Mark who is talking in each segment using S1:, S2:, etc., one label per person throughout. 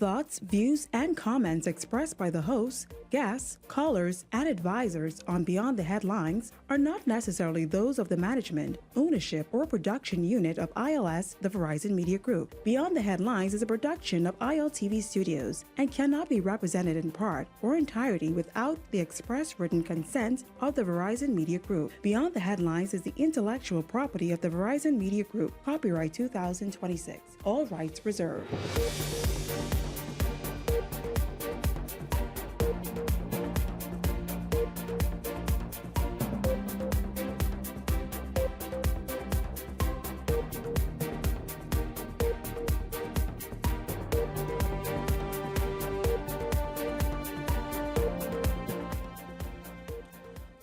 S1: thoughts, views, and comments expressed by the hosts, guests, callers, and advisors on Beyond the Headlines are not necessarily those of the management, ownership, or production unit of ILS, the Verizon Media Group. Beyond the Headlines is a production of ILTV Studios and cannot be represented in part or entirety without the express written consent of the Verizon Media Group. Beyond the Headlines is the intellectual property of the Verizon Media Group. Copyright 2026. All rights reserved.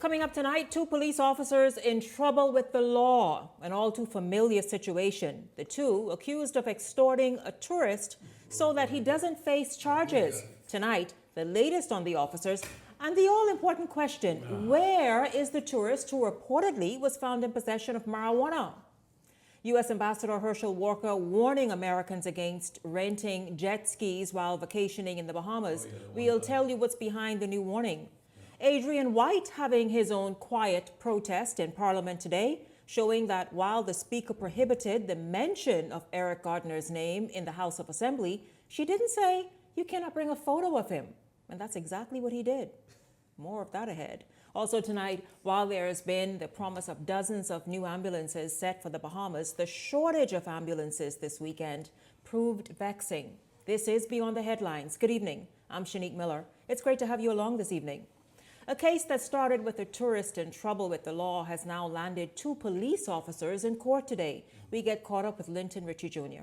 S2: Coming up tonight, 2 police officers in trouble with the law, an all too familiar situation. The 2 accused of extorting a tourist so that he doesn't face charges. Tonight, the latest on the officers and the all-important question, where is the tourist who reportedly was found in possession of marijuana? U.S. Ambassador Herschel Walker warning Americans against renting jet skis while vacationing in the Bahamas. We'll tell you what's behind the new warning. Adrian White having his own quiet protest in Parliament today, showing that while the Speaker prohibited the mention of Eric Gardner's name in the House of Assembly, she didn't say you cannot bring a photo of him. And that's exactly what he did. More of that ahead. Also tonight, while there has been the promise of dozens of new ambulances set for the Bahamas, the shortage of ambulances this weekend proved vexing. This is Beyond the Headlines. Good evening. I'm Shanique Miller. It's great to have you along this evening. A case that started with a tourist in trouble with the law has now landed 2 police officers in court today. We get caught up with Linton Ritchie Jr.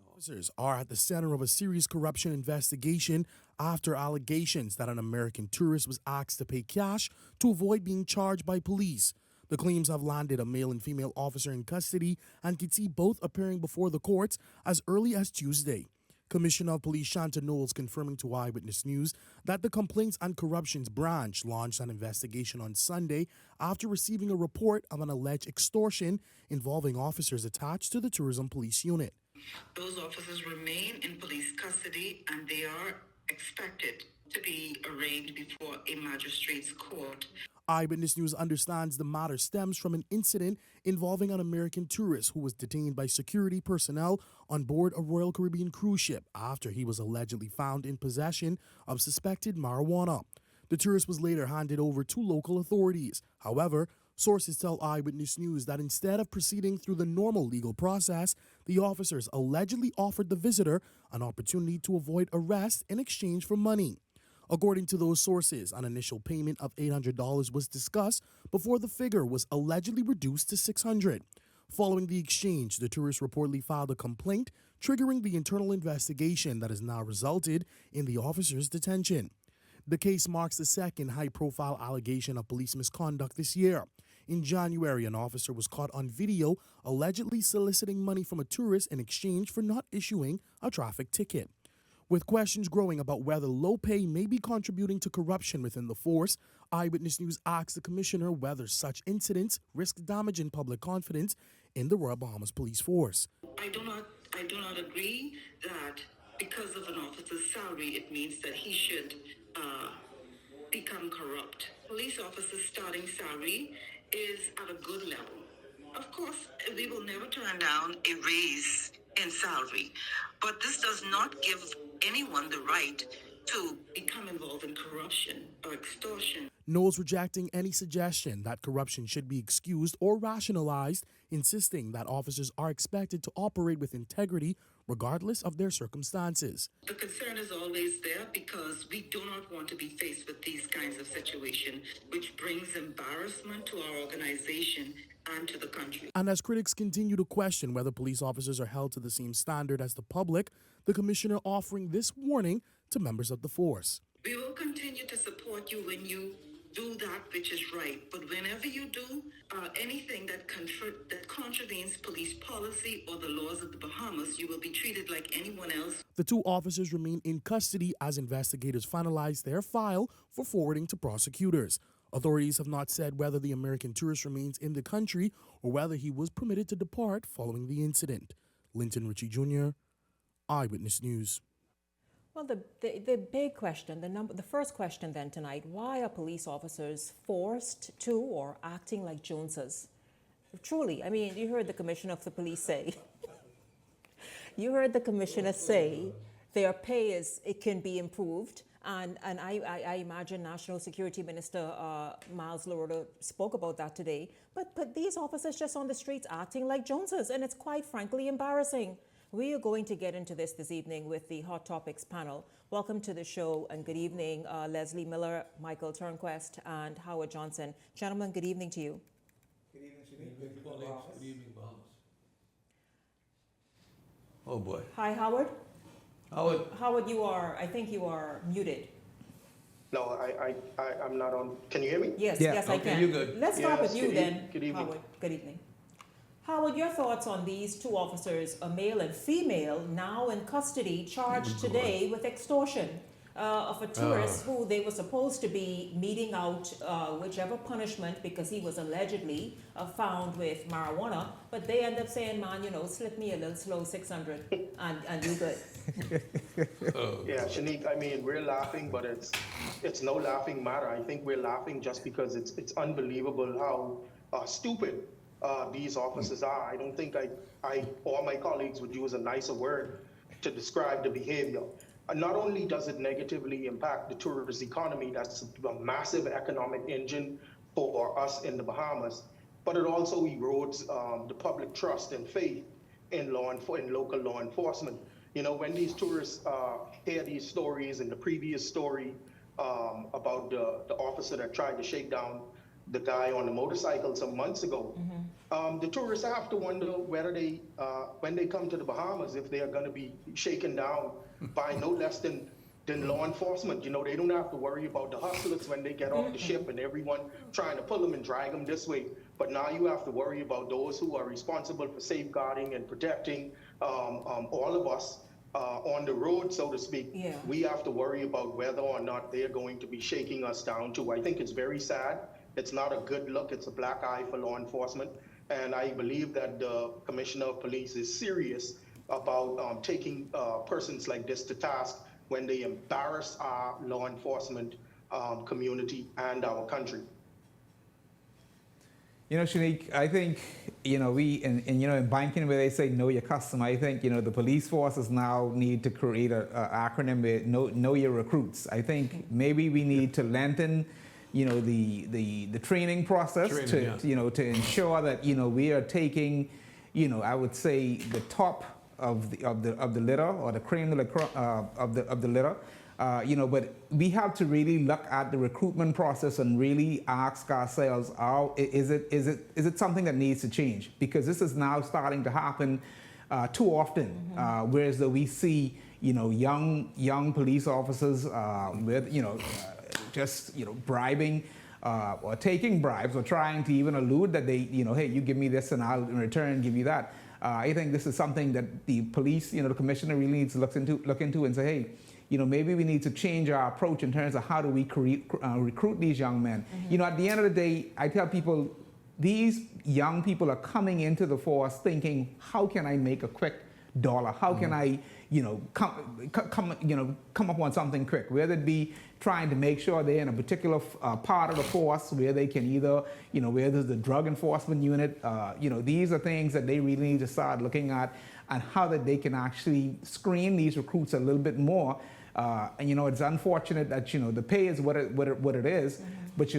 S3: Officers are at the center of a serious corruption investigation after allegations that an American tourist was asked to pay cash to avoid being charged by police. The claims have landed a male and female officer in custody and could see both appearing before the courts as early as Tuesday. Commissioner of Police Shanta Knowles confirming to Eyewitness News that the Complaints and Corruptions Branch launched an investigation on Sunday after receiving a report of an alleged extortion involving officers attached to the Tourism Police Unit.
S4: Those officers remain in police custody and they are expected to be arraigned before a magistrate's court.
S3: Eyewitness News understands the matter stems from an incident involving an American tourist who was detained by security personnel on board a Royal Caribbean cruise ship after he was allegedly found in possession of suspected marijuana. The tourist was later handed over to local authorities. However, sources tell Eyewitness News that instead of proceeding through the normal legal process, the officers allegedly offered the visitor an opportunity to avoid arrest in exchange for money. According to those sources, an initial payment of $800 was discussed before the figure was allegedly reduced to $600. Following the exchange, the tourist reportedly filed a complaint, triggering the internal investigation that has now resulted in the officer's detention. The case marks the second high-profile allegation of police misconduct this year. In January, an officer was caught on video allegedly soliciting money from a tourist in exchange for not issuing a traffic ticket. With questions growing about whether low pay may be contributing to corruption within the force, Eyewitness News asked the commissioner whether such incidents risk damaging public confidence in the Royal Bahamas Police Force.
S4: I do not agree that because of an officer's salary, it means that he should become corrupt. Police officers' starting salary is at a good level. Of course, we will never turn down a raise in salary, but this does not give anyone the right to become involved in corruption or extortion.
S3: Knowles rejecting any suggestion that corruption should be excused or rationalized, insisting that officers are expected to operate with integrity regardless of their circumstances.
S4: The concern is always there because we do not want to be faced with these kinds of situations, which brings embarrassment to our organization and to the country.
S3: And as critics continue to question whether police officers are held to the same standard as the public, the commissioner offering this warning to members of the force.
S4: We will continue to support you when you do that which is right. But whenever you do anything that contravenes police policy or the laws of the Bahamas, you will be treated like anyone else.
S3: The 2 officers remain in custody as investigators finalize their file for forwarding to prosecutors. Authorities have not said whether the American tourist remains in the country or whether he was permitted to depart following the incident. Linton Ritchie Jr., Eyewitness News.
S2: Well, the big question, the first question then tonight, why are police officers forced to or acting like Joneses? Truly, I mean, you heard the commissioner of the police say, you heard the commissioner say their pay it can be improved. And I imagine National Security Minister Miles Loretta spoke about that today. But these officers just on the streets acting like Joneses, and it's quite frankly embarrassing. We are going to get into this evening with the Hot Topics panel. Welcome to the show and good evening, Leslie Miller, Michael Turnquest, and Howard Johnson. Gentlemen, good evening to you.
S5: Good evening, Shanique. Good evening, Bahamas.
S6: Oh boy.
S2: Hi, Howard.
S6: Howard.
S2: Howard, I think you are muted.
S5: No, I'm not on. Can you hear me?
S2: Yes,
S6: Yeah,
S2: yes, I
S6: okay,
S2: can.
S6: you're good.
S2: Let's start
S5: Yes,
S2: with you
S5: good
S2: then,
S5: good evening.
S2: Howard. Good evening. Howard, your thoughts on these two officers, a male and female, now in custody, charged today with extortion of a tourist who they were supposed to be meeting out whichever punishment because he was allegedly found with marijuana, but they end up saying, man, slip me a little slow 600 and you good.
S5: Yeah, Shanique, I mean, we're laughing, but it's no laughing matter. I think we're laughing just because it's unbelievable how stupid these officers are. I don't think I or my colleagues would use a nicer word to describe the behavior. Not only does it negatively impact the tourist economy, that's a massive economic engine for us in the Bahamas, but it also erodes the public trust and faith in local law enforcement. When these tourists hear these stories, and the previous story about the officer that tried to shake down the guy on the motorcycle some months ago, the tourists have to wonder whether they, when they come to the Bahamas, if they are going to be shaken down by no less than law enforcement. They don't have to worry about the hustlers when they get off the ship and everyone trying to pull them and drag them this way. But now you have to worry about those who are responsible for safeguarding and protecting all of us on the road, so to speak.
S2: Yeah.
S5: We have to worry about whether or not they're going to be shaking us down too. I think it's very sad. It's not a good look. It's a black eye for law enforcement. And I believe that the Commissioner of Police is serious about taking persons like this to task when they embarrass our law enforcement community and our country.
S6: Shanique, I think, we, in banking where they say know your customer, I think, the police forces now need to create an acronym with know your recruits. I think maybe we need to lengthen the training process to ensure that we are taking I would say the top of the litter, or the cream of the litter, but we have to really look at the recruitment process and really ask ourselves, is it something that needs to change? Because this is now starting to happen too often, whereas though we see young police officers with just bribing or taking bribes, or trying to even allude that they hey, you give me this and I'll in return give you that. I think this is something that the police, the commissioner really needs to look into and say, hey, maybe we need to change our approach in terms of how do we recruit these young men. At the end of the day, I tell people, these young people are coming into the force thinking, how can I make a quick dollar? How can I, come up on something quick? Whether it be trying to make sure they're in a particular part of the force where they can either, where there's the drug enforcement unit. These are things that they really need to start looking at, and how that they can actually screen these recruits a little bit more. And it's unfortunate that the pay is what it is, but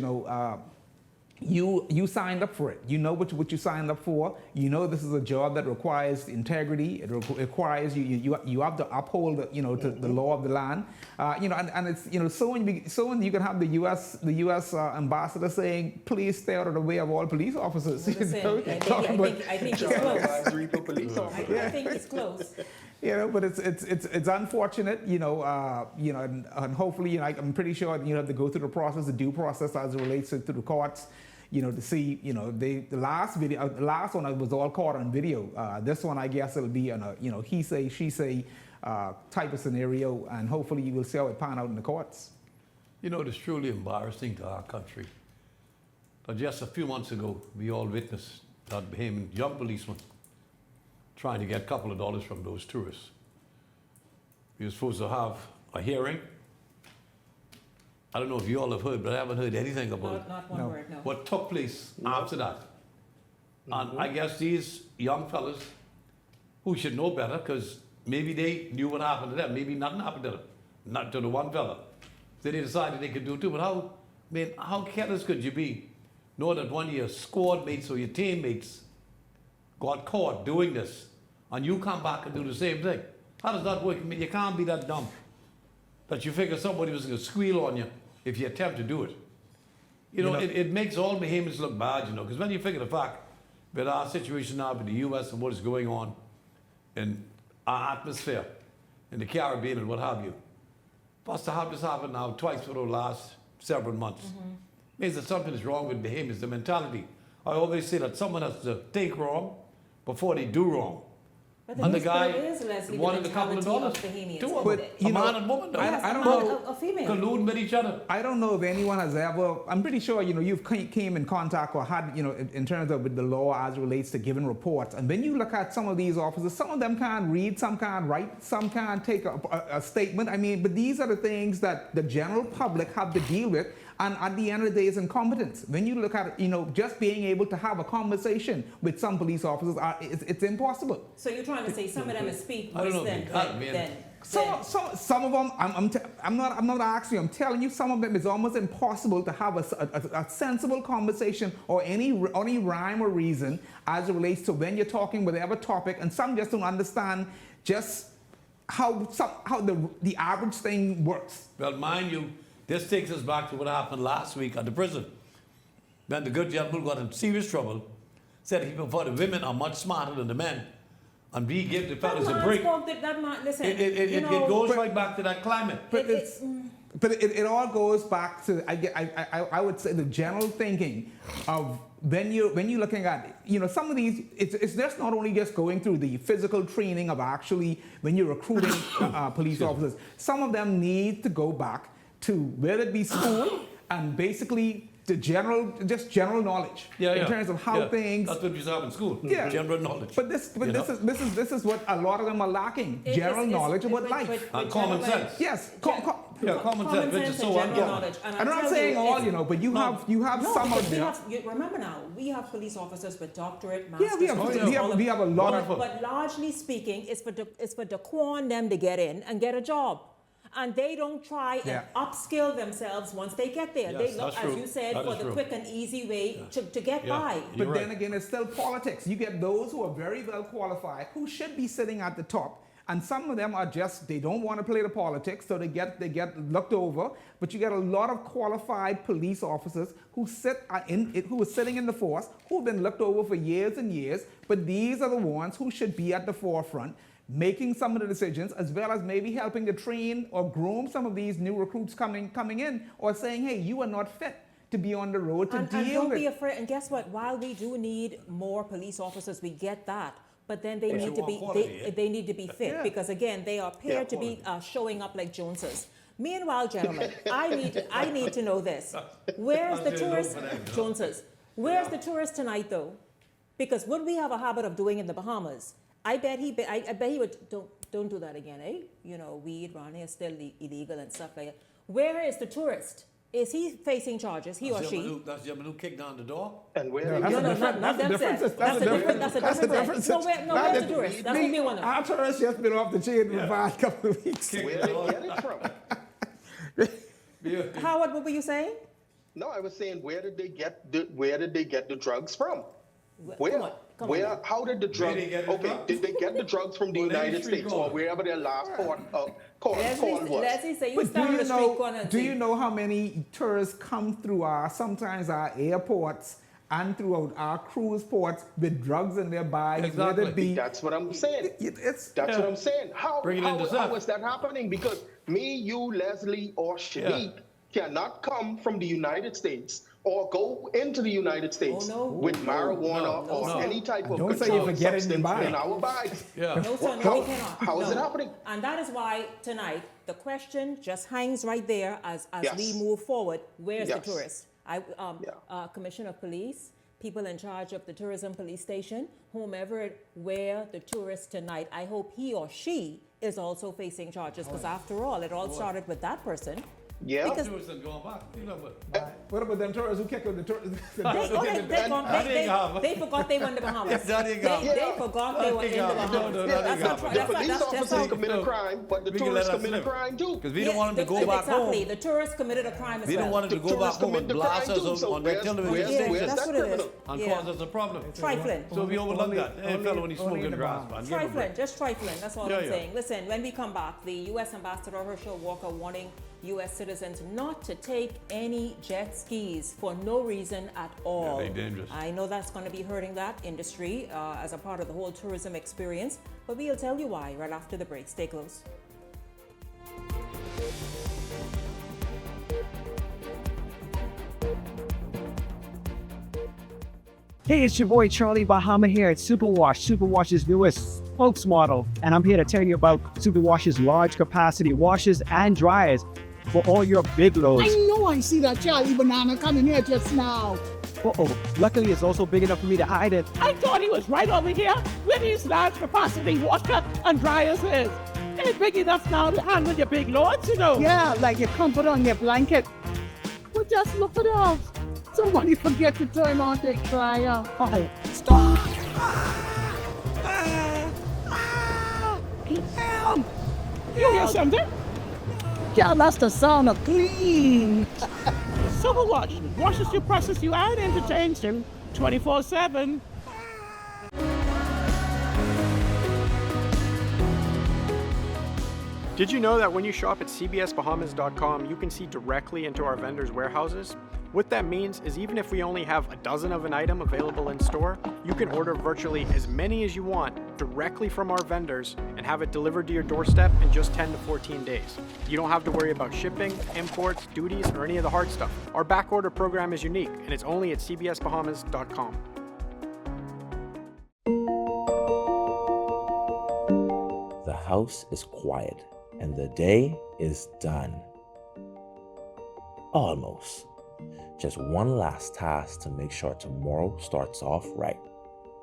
S6: you signed up for it. You know what you signed up for. This is a job that requires integrity. It requires you have to uphold to the law of the land. And it's so when you can have the U.S. ambassador saying, please stay out of the way of all police officers.
S2: I think it's close. I think it's close.
S6: But it's unfortunate, and hopefully, I'm pretty sure you have to go through the process, the due process as it relates to the courts, to see, the last one was all caught on video. This one, I guess it'll be on a, he say, she say type of scenario, and hopefully you will see how it pan out in the courts.
S7: It's truly embarrassing to our country. Just a few months ago, we all witnessed that Bahamian young policeman trying to get a couple of dollars from those tourists. we were supposed to have a hearing. I don't know if you all have heard, but I haven't heard anything about it.
S2: Not one
S6: No.
S2: word, no.
S7: What took place after that. And I guess these young fellas who should know better, because maybe they knew what happened to them, maybe nothing happened to them, not to the one fella. So they decided they could do it too. But how careless could you be? Know that one of your squad mates or your teammates got caught doing this, and you come back and do the same thing. How does that work? I mean, you can't be that dumb that you figure somebody was going to squeal on you if you attempt to do it. You know, it makes all behemoths look bad, you know, because when you figure the fact that our situation now with the US and what is going on in our atmosphere, in the Caribbean and what have you, for us to have this happen now twice for the last several months, means that something is wrong with behemoths, the mentality. I always say that someone has to think wrong before they do wrong.
S2: But
S7: And the guy
S2: is, Leslie, the
S7: wanted a couple of
S2: mentality
S7: dollars.
S2: of Bahamians.
S7: Two of
S6: But,
S7: them.
S6: you
S7: A
S6: know,
S7: man and woman, though.
S6: I don't
S2: a man,
S6: know.
S2: a female.
S7: Colluding with each other.
S6: I don't know if anyone has ever, I'm pretty sure, you know, you've came in contact or had, you know, in terms of with the law as it relates to giving reports. And when you look at some of these officers, some of them can't read, some can't write, some can't take a statement. I mean, but these are the things that the general public have to deal with. And at the end of the day, it's incompetence. When you look at it, you know, just being able to have a conversation with some police officers, it's impossible.
S2: So you're trying to say some of them speak
S7: I don't
S2: worse
S7: know,
S2: than
S6: Some of them, I'm not asking you, I'm telling you, some of them it's almost impossible to have a sensible conversation or any rhyme or reason as it relates to when you're talking whatever topic, and some just don't understand just how the average thing works.
S7: Well, mind you, this takes us back to what happened last week at the prison. When the good gentleman got in serious trouble, said he thought the women are much smarter than the men, and we give the fellas a break.
S2: Listen,
S7: It goes right back to that climate.
S6: But it all goes back to I would say the general thinking of when you're looking at, you know, some of these, it's just not only just going through the physical training of actually when you're recruiting police officers. Some of them need to go back to whether it be school and basically the general knowledge in terms of how things.
S7: That's what you have in school.
S6: Yeah.
S7: General knowledge.
S6: But this is what a lot of them are lacking. General knowledge about life.
S7: And common sense.
S6: Yes.
S7: Common sense, which is so
S2: and general knowledge.
S6: And I'm not saying all, you know, but you have some of them.
S2: Remember now, we have police officers with doctorate, masters.
S6: Yeah, we have a lot of.
S2: But largely speaking, it's for Daquan them to get in and get a job. And they don't try and upskill themselves once they get there.
S7: Yes,
S2: they look,
S7: that's
S2: as
S7: true.
S2: you said,
S7: That
S2: for
S7: is
S2: the
S7: true.
S2: quick and easy way to get by.
S6: But then again, it's still politics. You get those who are very well qualified, who should be sitting at the top, and some of them are just, they don't want to play the politics, so they get looked over. But you get a lot of qualified police officers who who are sitting in the force, who've been looked over for years and years. But these are the ones who should be at the forefront, making some of the decisions, as well as maybe helping to train or groom some of these new recruits coming in, or saying, hey, you are not fit to be on the road to deal with.
S2: And don't be afraid. And guess what? While we do need more police officers, we get that. But then they need to be they need to be fit because again they are paired to be showing up like Joneses. Meanwhile, gentlemen, I need to know this: where's the tourist, Joneses? Where's the tourist tonight, though? Because what we have a habit of doing in the Bahamas, I bet he would don't do that again, eh? You know, weed around here is still illegal and stuff like that. Where is the tourist? Is he facing charges, he or she?
S7: That's the who kicked down the door.
S5: And where
S2: No, not them said. That's a different. No, where's the tourist? That's what we want to know.
S6: Our tourists just been off the chain for the past couple of weeks.
S5: where they get it from?
S2: Howard, what were you saying?
S5: No, I was saying, where did they get the drugs from?
S2: Come on.
S5: How did the drugs?
S7: they get the drugs?
S5: Did they get the drugs from the
S7: Well, let
S5: United
S7: the street
S5: States or
S7: corner.
S5: wherever their last call was?
S2: Leslie, say you
S6: But
S2: stand on the street corner and
S6: do
S2: see.
S6: you know how many tourists come through sometimes our airports and throughout our cruise ports with drugs in their bags?
S7: Exactly.
S6: Whether it be,
S5: That's what I'm saying.
S6: it's
S5: That's what I'm saying.
S7: Bring it into
S5: How
S7: that.
S5: is that happening? Because me, you, Leslie, or Shanique cannot come from the United States or go into the United States with marijuana or any type of
S6: Don't say you
S5: controlled
S6: forget it in your
S5: substance
S6: bag.
S5: in our bags.
S7: Yeah.
S2: No, sir, no,
S5: How-
S2: we cannot.
S5: how is it
S2: No.
S5: happening?
S2: And that is why tonight the question just hangs right there as
S5: Yes.
S2: we move forward. Where's the
S5: Yes.
S2: tourist? Commissioner of Police, people in charge of the tourism police station, whomever, where the tourist tonight. I hope he or she is also facing charges because after all, it all started with that person.
S5: Yeah.
S2: Because
S7: Tourists and going back. You know what?
S6: What about them tourists who kicked out the tourists?
S2: they forgot they were in the Bahamas.
S7: That ain't gone.
S2: They forgot they were in the Bahamas.
S7: No,
S5: Yeah,
S7: that ain't
S2: That's
S7: gone.
S5: the
S2: not
S5: police
S2: that's
S5: officers
S2: how.
S5: commit a crime, but the
S7: We can let
S5: tourists
S7: us
S5: commit a
S7: live.
S5: crime too.
S7: Because we don't want them to go back
S2: Exactly.
S7: home.
S2: The tourists committed a crime as
S7: We don't
S2: well.
S7: want them to go back
S5: Tourists
S7: home and
S5: commit the
S7: blast
S5: crime
S7: us
S5: too, so
S7: on their
S5: where's
S7: television
S2: Yeah,
S7: station
S2: that's
S5: that
S2: what it is.
S5: criminal?
S7: and
S2: Yeah.
S7: cause us a problem.
S2: Trifling.
S7: So we overlook that. Hey, fella, when he's
S6: only in
S7: smoking
S6: the
S7: grass,
S6: Bahamas.
S7: man. give him a
S2: Trifling,
S7: break.
S2: just trifling. That's all
S7: Yeah,
S2: I'm
S7: yeah.
S2: saying. Listen, when we come back, the U.S. Ambassador Herschel Walker warning U.S. citizens not to take any jet skis for no reason at all.
S7: very dangerous.
S2: I know that's going to be hurting that industry as a part of the whole tourism experience, but we'll tell you why right after the break. Stay close.
S8: Hey, it's your boy Charlie Bahama here at Superwash, Superwash's newest spokesmodel. And I'm here to tell you about Superwash's large capacity washers and dryers for all your big loads.
S9: I know I see that Charlie Banana coming here just now.
S8: Uh-oh. Luckily, it's also big enough for me to hide it.
S9: I thought he was right over here where these large capacity washer and dryers is. They're big enough now to handle your big loads, you know. Yeah, like your comfort on your blanket. But just look at us. Somebody forget to turn on the dryer. Oh, stop! Help! You hear something? Yeah, that's the sound of clean. Superwash washes you, process you, and entertains you 24/7.
S10: Did you know that when you shop at cbsbahamas.com, you can see directly into our vendors' warehouses? What that means is even if we only have a dozen of an item available in store, you can order virtually as many as you want directly from our vendors and have it delivered to your doorstep in just 10 to 14 days. You don't have to worry about shipping, imports, duties, or any of the hard stuff. Our back order program is unique, and it's only at cbsbahamas.com.
S11: The house is quiet and the day is done. Almost. Just one last task to make sure tomorrow starts off right.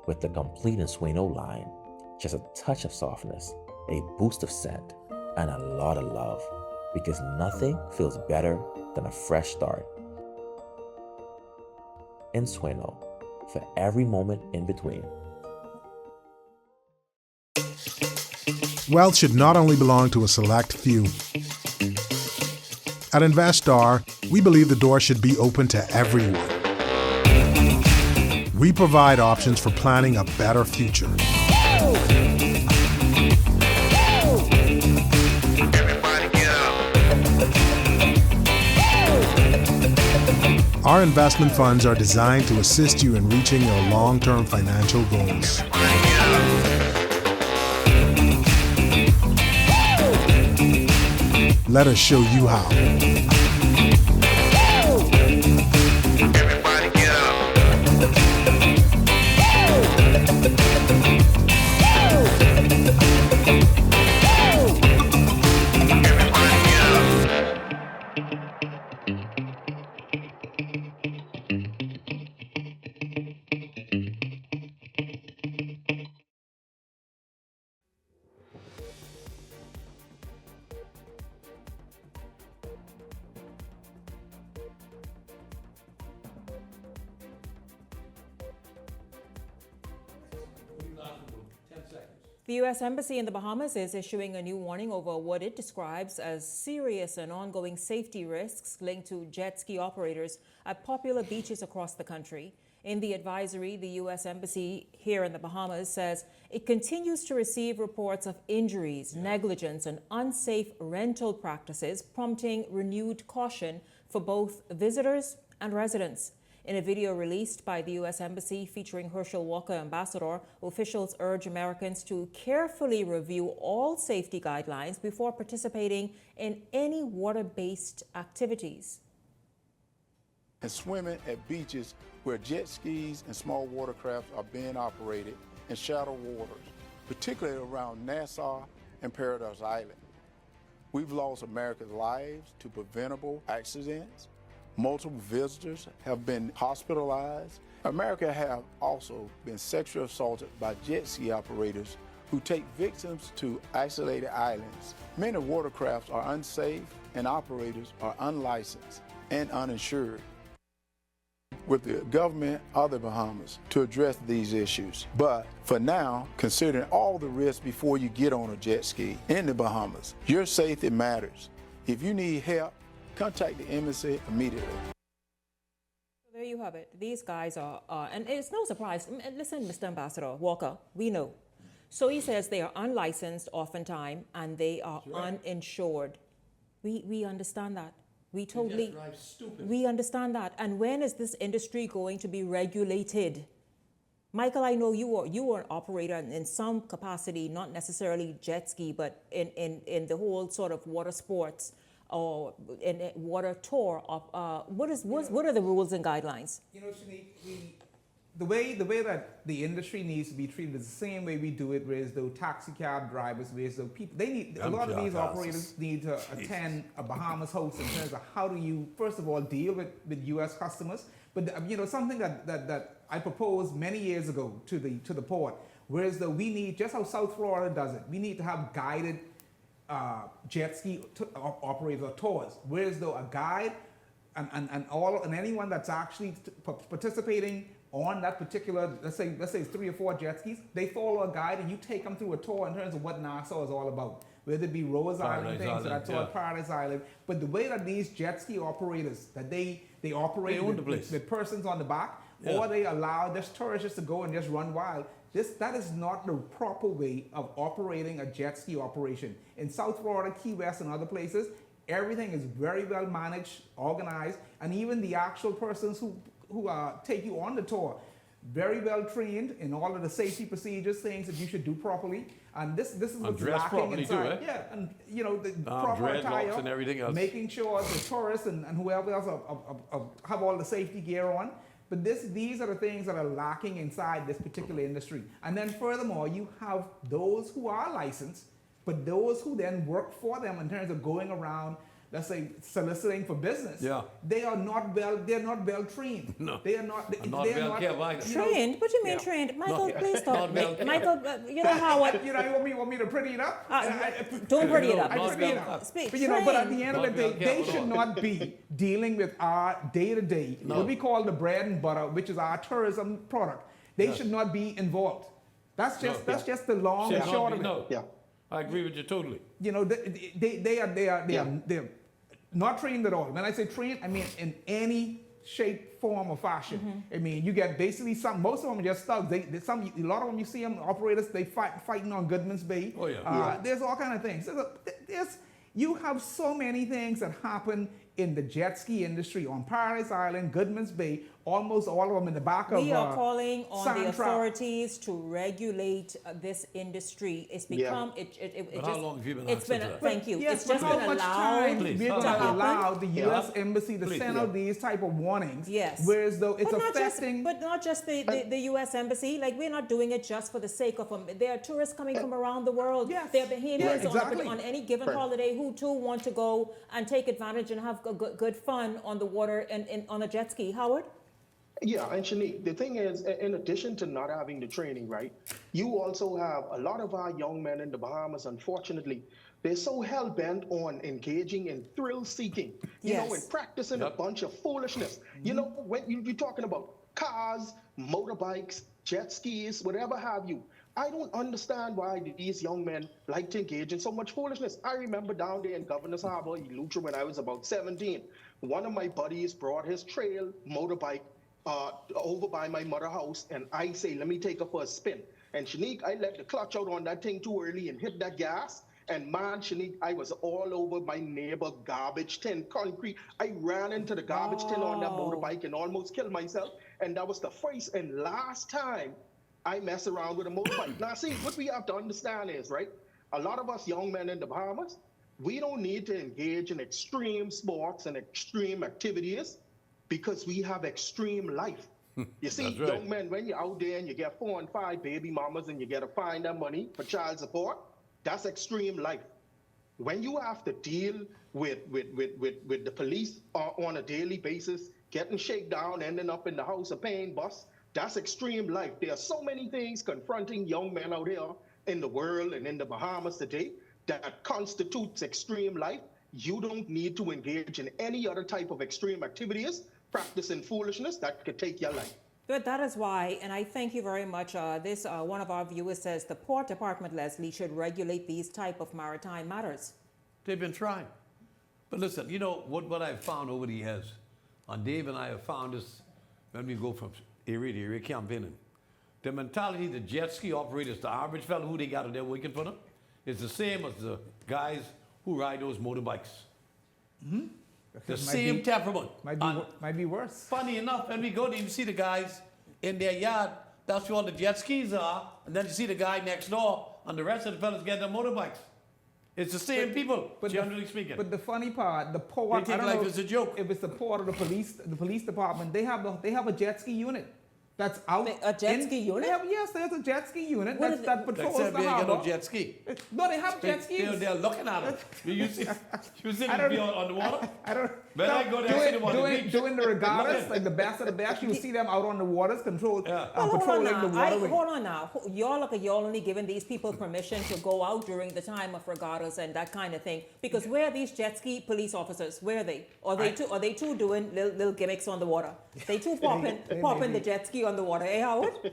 S11: With the complete and Sueno line, just a touch of softness, a boost of scent, and a lot of love. Because nothing feels better than a fresh start. In Sueno, for every moment in between.
S3: Wealth should not only belong to a select few. At InvestStar, we believe the door should be open to everyone. We provide options for planning a better future. Our investment funds are designed to assist you in reaching your long-term financial goals. Let us show you how.
S2: The U.S. Embassy in the Bahamas is issuing a new warning over what it describes as serious and ongoing safety risks linked to jet ski operators at popular beaches across the country. In the advisory, the U.S. Embassy here in the Bahamas says it continues to receive reports of injuries, negligence, and unsafe rental practices, prompting renewed caution for both visitors and residents. In a video released by the U.S. Embassy featuring Herschel Walker, ambassador, officials urge Americans to carefully review all safety guidelines before participating in any water-based activities.
S12: And swimming at beaches where jet skis and small watercrafts are being operated in shallow waters, particularly around Nassau and Paradise Island. We've lost America's lives to preventable accidents. Multiple visitors have been hospitalized. America have also been sexually assaulted by jet ski operators who take victims to isolated islands. Many watercrafts are unsafe and operators are unlicensed and uninsured. With the government of the Bahamas to address these issues. But for now, considering all the risks before you get on a jet ski in the Bahamas, your safety matters. If you need help, contact the embassy immediately.
S2: There you have it. These guys are, and it's no surprise. Listen, Mr. Ambassador Walker, we know. So he says they are unlicensed oftentimes and they are uninsured. We understand that. We totally, we understand that. And when is this industry going to be regulated? Michael, I know you are an operator in some capacity, not necessarily jet ski, but in the whole sort of water sports or in water tour. What are the rules and guidelines?
S6: You know, Shanique, the way that the industry needs to be treated is the same way we do it, whereas though taxi cab drivers, whereas though people, they need, a lot of these operators need to attend a Bahamas host in terms of how do you, first of all, deal with U.S. customers. But, you know, something that I proposed many years ago to the port, whereas though we need, just how South Florida does it, we need to have guided jet ski operators or tours, whereas though a guide and anyone that's actually participating on that particular, let's say it's 3 or 4 jet skis, they follow a guide and you take them through a tour in terms of what Nassau is all about. Whether it be Rose Island things, so that's all Paradise Island. But the way that these jet ski operators, that they operate with persons on the back, or they allow just tourists to go and just run wild, that is not the proper way of operating a jet ski operation. In South Florida, Key West, and other places, everything is very well managed, organized, and even the actual persons who take you on the tour, very well trained in all of the safety procedures, things that you should do properly. And this is what's lacking inside. Yeah, and you know, the proper attire,
S7: and everything else.
S6: Making sure the tourists and whoever else have all the safety gear on. But these are the things that are lacking inside this particular industry. And then furthermore, you have those who are licensed, but those who then work for them in terms of going around, let's say, soliciting for business. Yeah. They're not well trained. No. They are not
S2: trained? What do you mean trained? Michael, please stop. Michael, you know how what?
S6: You know, you want me to pretty it up?
S2: Don't pretty it up.
S6: I pretty it up. Speak. But you know, but at the end of the day, they should not be dealing with our day-to-day, what we call the bread and butter, which is our tourism product. They should not be involved. That's just the long and short of it.
S7: Yeah. I agree with you totally.
S6: You know, they're not trained at all. When I say trained, I mean in any shape, form, or fashion. Mm-hmm. I mean, you get basically most of them are just thugs. A lot of them, you see them operators, they fighting on Goodman's Bay. Oh yeah. There's all kind of things. You have so many things that happen in the jet ski industry on Paradise Island, Goodman's Bay, almost all of them in the back of
S2: We are calling on the authorities to regulate this industry. It's become,
S7: how long have you been asking that?
S2: Thank you.
S6: Yes,
S2: it's just
S6: how
S2: been
S6: much time we're going to allow the U.S.
S7: Yeah.
S6: Embassy to send out these type of warnings?
S2: Yes.
S6: Whereas though it's affecting...
S2: But not just the U.S. Embassy. Like, we're not doing it just for the sake of them. There are tourists coming from around the world.
S6: Yes.
S2: There are behaviors on any given holiday who too want to go and take advantage and have good fun on the water and on a jet ski. Howard?
S5: Yeah, and Shanique, the thing is, in addition to not having the training, right, you also have a lot of our young men in the Bahamas, unfortunately, they're so hell-bent on engaging in thrill-seeking, you know, and practicing a bunch of foolishness. You know, when you're talking about cars, motorbikes, jet skis, whatever have you. I don't understand why these young men like to engage in so much foolishness. I remember down there in Governor's Harbor, Eleuthera, when I was about 17, one of my buddies brought his trail motorbike over by my mother's house, and I say, let me take her for a spin. And Shanique, I let the clutch out on that thing too early and hit that gas. And man, Shanique, I was all over my neighbor garbage tin, concrete. I ran into the garbage tin on that motorbike and almost killed myself. And that was the first and last time I mess around with a motorbike. Now, see, what we have to understand is, right, a lot of us young men in the Bahamas, we don't need to engage in extreme sports and extreme activities because we have extreme life. You see, young men, when you're out there and you get 4 and 5 baby mamas and you got to find that money for child support, that's extreme life. When you have to deal with the police on a daily basis, getting shaken down, ending up in the house of pain bus, that's extreme life. There are so many things confronting young men out here in the world and in the Bahamas today that constitutes extreme life, you don't need to engage in any other type of extreme activities, practicing foolishness that could take your life.
S2: But that is why, and I thank you very much. One of our viewers says the Port Department, Leslie, should regulate these type of maritime matters.
S7: They've been trying. But listen, you know what I've found over the years, and Dave and I have found this when we go from area to area campaigning. The mentality, the jet ski operators, the average fellow who they got there working for them, is the same as the guys who ride those motorbikes. Mm-hmm. The same temperament.
S6: Might be worse.
S7: Funny enough, when we go there, you see the guys in their yard, that's where all the jet skis are, and then you see the guy next door, and the rest of the fellas get their motorbikes. It's the same people, generally speaking.
S6: But the funny part, the port,
S7: they think life is a joke.
S6: If it's the port or the police department, they have a jet ski unit that's out.
S2: A jet ski unit?
S6: Yes, there's a jet ski unit that patrols the
S7: they
S6: harbor.
S7: got no jet ski.
S6: No, they have jet skis.
S7: They're looking at them. You see them be on the water?
S6: I don't.
S7: When I go there, I see them on the beach.
S6: Doing the regattas, like the best of the best, you see them out on the waters, patrolling the waterway.
S2: Hold on now. Y'all only giving these people permission to go out during the time of regattas and that kind of thing. Because where are these jet ski police officers? Where are they? Are they too doing little gimmicks on the water? They too popping the jet ski on the water, eh, Howard?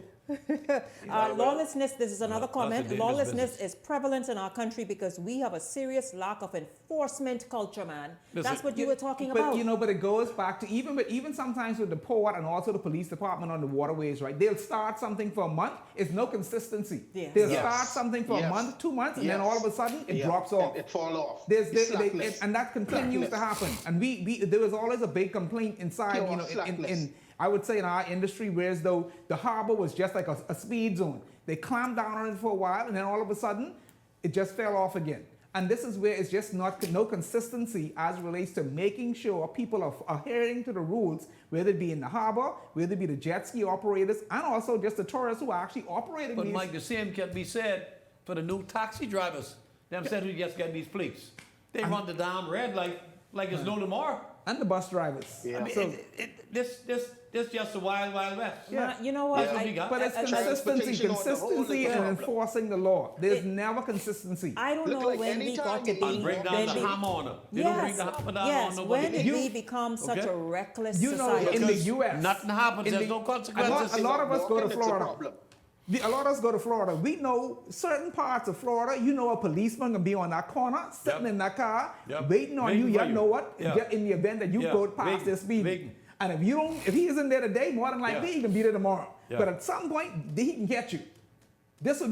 S2: Lawlessness, this is another comment. Lawlessness is prevalent in our country because we have a serious lack of enforcement culture, man. That's what you were talking about.
S6: But it goes back to even sometimes with the port and also the police department on the waterways, right? They'll start something for a month. It's no consistency.
S2: Yes.
S6: They'll start something for a month, 2 months, and then all of a sudden it drops off.
S5: It falls off.
S6: And that continues to happen. And there was always a big complaint inside, in I would say in our industry, whereas though the harbor was just like a speed zone. They clamped down on it for a while, and then all of a sudden, it just fell off again. And this is where it's just no consistency as relates to making sure people are adhering to the rules, whether it be in the harbor, whether it be the jet ski operators, and also just the tourists who are actually operating these.
S7: But Mike, the same can be said for the new taxi drivers. Them said who just get these plates. They run the damn red light like it's no tomorrow.
S6: And the bus drivers.
S7: Yeah. I mean, this just the wild west.
S2: Yeah. You know what?
S6: But it's consistency and enforcing the law. There's never consistency.
S2: I don't know when we got to be.
S7: And bring down the hammer on them. You don't bring the hammer down on nobody.
S2: When did we become such a reckless society?
S6: In the U.S.
S7: Nothing happens. There's no consequences.
S6: A lot of us go to Florida. A lot of us go to Florida. We know certain parts of Florida, a policeman can be on that corner, sitting in that car, waiting on you. You know what? In the event that you go past their speed. And if he isn't there today, more than likely he can be there tomorrow. But at some point, he can get you. This would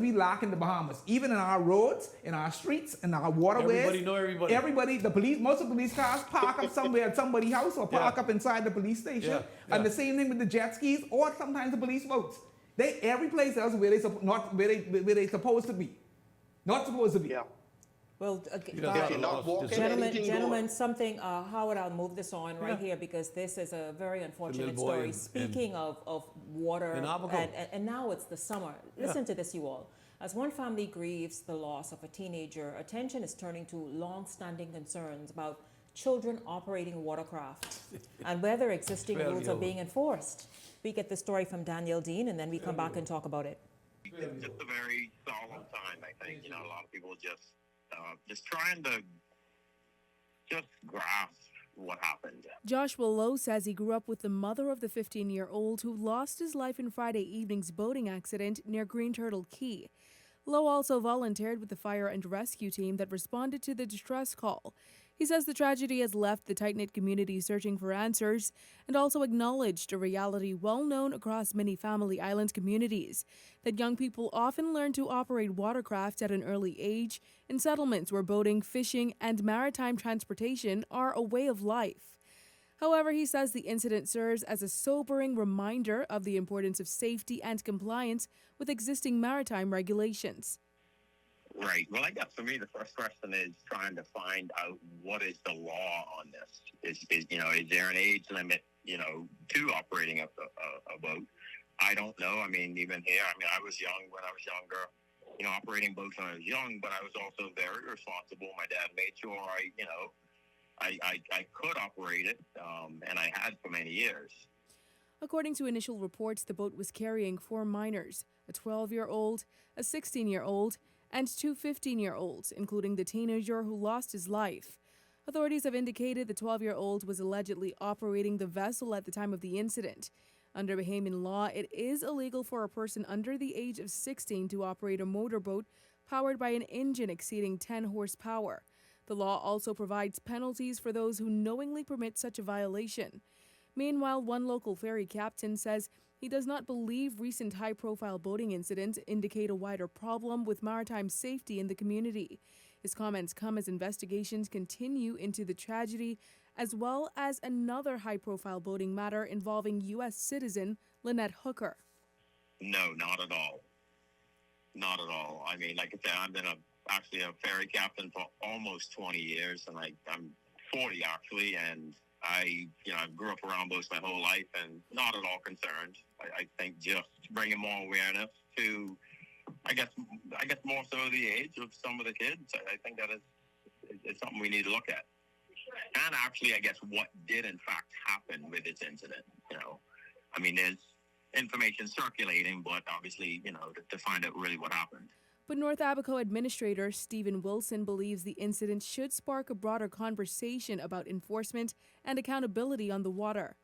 S6: be lacking the Bahamas. Even in our roads, in our streets, in our waterways.
S7: Everybody know everybody.
S6: Everybody, most of the police cars park up somewhere at somebody's house or park up inside the police station. And the same thing with the jet skis or sometimes the police boats. Every place else where they supposed to be. Not supposed to be.
S5: Yeah.
S2: Well, gentlemen, something, Howard, I'll move this on right here because this is a very unfortunate story. Speaking of water, and now it's the summer. Listen to this, you all. As one family grieves the loss of a teenager, attention is turning to long-standing concerns about children operating watercraft and whether existing rules are being enforced. We get the story from Daniel Dean, and then we come back and talk about it.
S13: It's just a very solemn time, I think. A lot of people just trying to just grasp what happened.
S14: Joshua Lowe says he grew up with the mother of the 15-year-old who lost his life in Friday evening's boating accident near Green Turtle Key. Lowe also volunteered with the fire and rescue team that responded to the distress call. He says the tragedy has left the tight-knit community searching for answers and also acknowledged a reality well known across many Family Island communities, that young people often learn to operate watercraft at an early age in settlements where boating, fishing, and maritime transportation are a way of life. However, he says the incident serves as a sobering reminder of the importance of safety and compliance with existing maritime regulations.
S13: Right. Well, I guess for me, the first question is trying to find out what is the law on this. Is there an age limit, to operating a boat? I don't know. I mean, even here, I was young when I was younger, operating boats when I was young, but I was also very responsible. My dad made sure I could operate it, and I had for many years.
S14: According to initial reports, the boat was carrying 4 minors, a 12-year-old, a 16-year-old, and 2 15-year-olds, including the teenager who lost his life. Authorities have indicated the 12-year-old was allegedly operating the vessel at the time of the incident. Under Bahamian law, it is illegal for a person under the age of 16 to operate a motorboat powered by an engine exceeding 10 horsepower. The law also provides penalties for those who knowingly permit such a violation. Meanwhile, one local ferry captain says he does not believe recent high-profile boating incidents indicate a wider problem with maritime safety in the community. His comments come as investigations continue into the tragedy, as well as another high-profile boating matter involving U.S. citizen Lynette Hooker.
S13: No, not at all. Not at all. I mean, like I said, I've been actually a ferry captain for almost 20 years, and I'm 40 actually, and I grew up around boats my whole life, and not at all concerned. I think just bringing more awareness to, I guess more so the age of some of the kids. I think that is something we need to look at. And actually, I guess what did in fact happen with this incident. I mean, there's information circulating, but obviously, to find out really what happened.
S14: But North Abaco Administrator Stephen Wilson believes the incident should spark a broader conversation about enforcement and accountability on the water.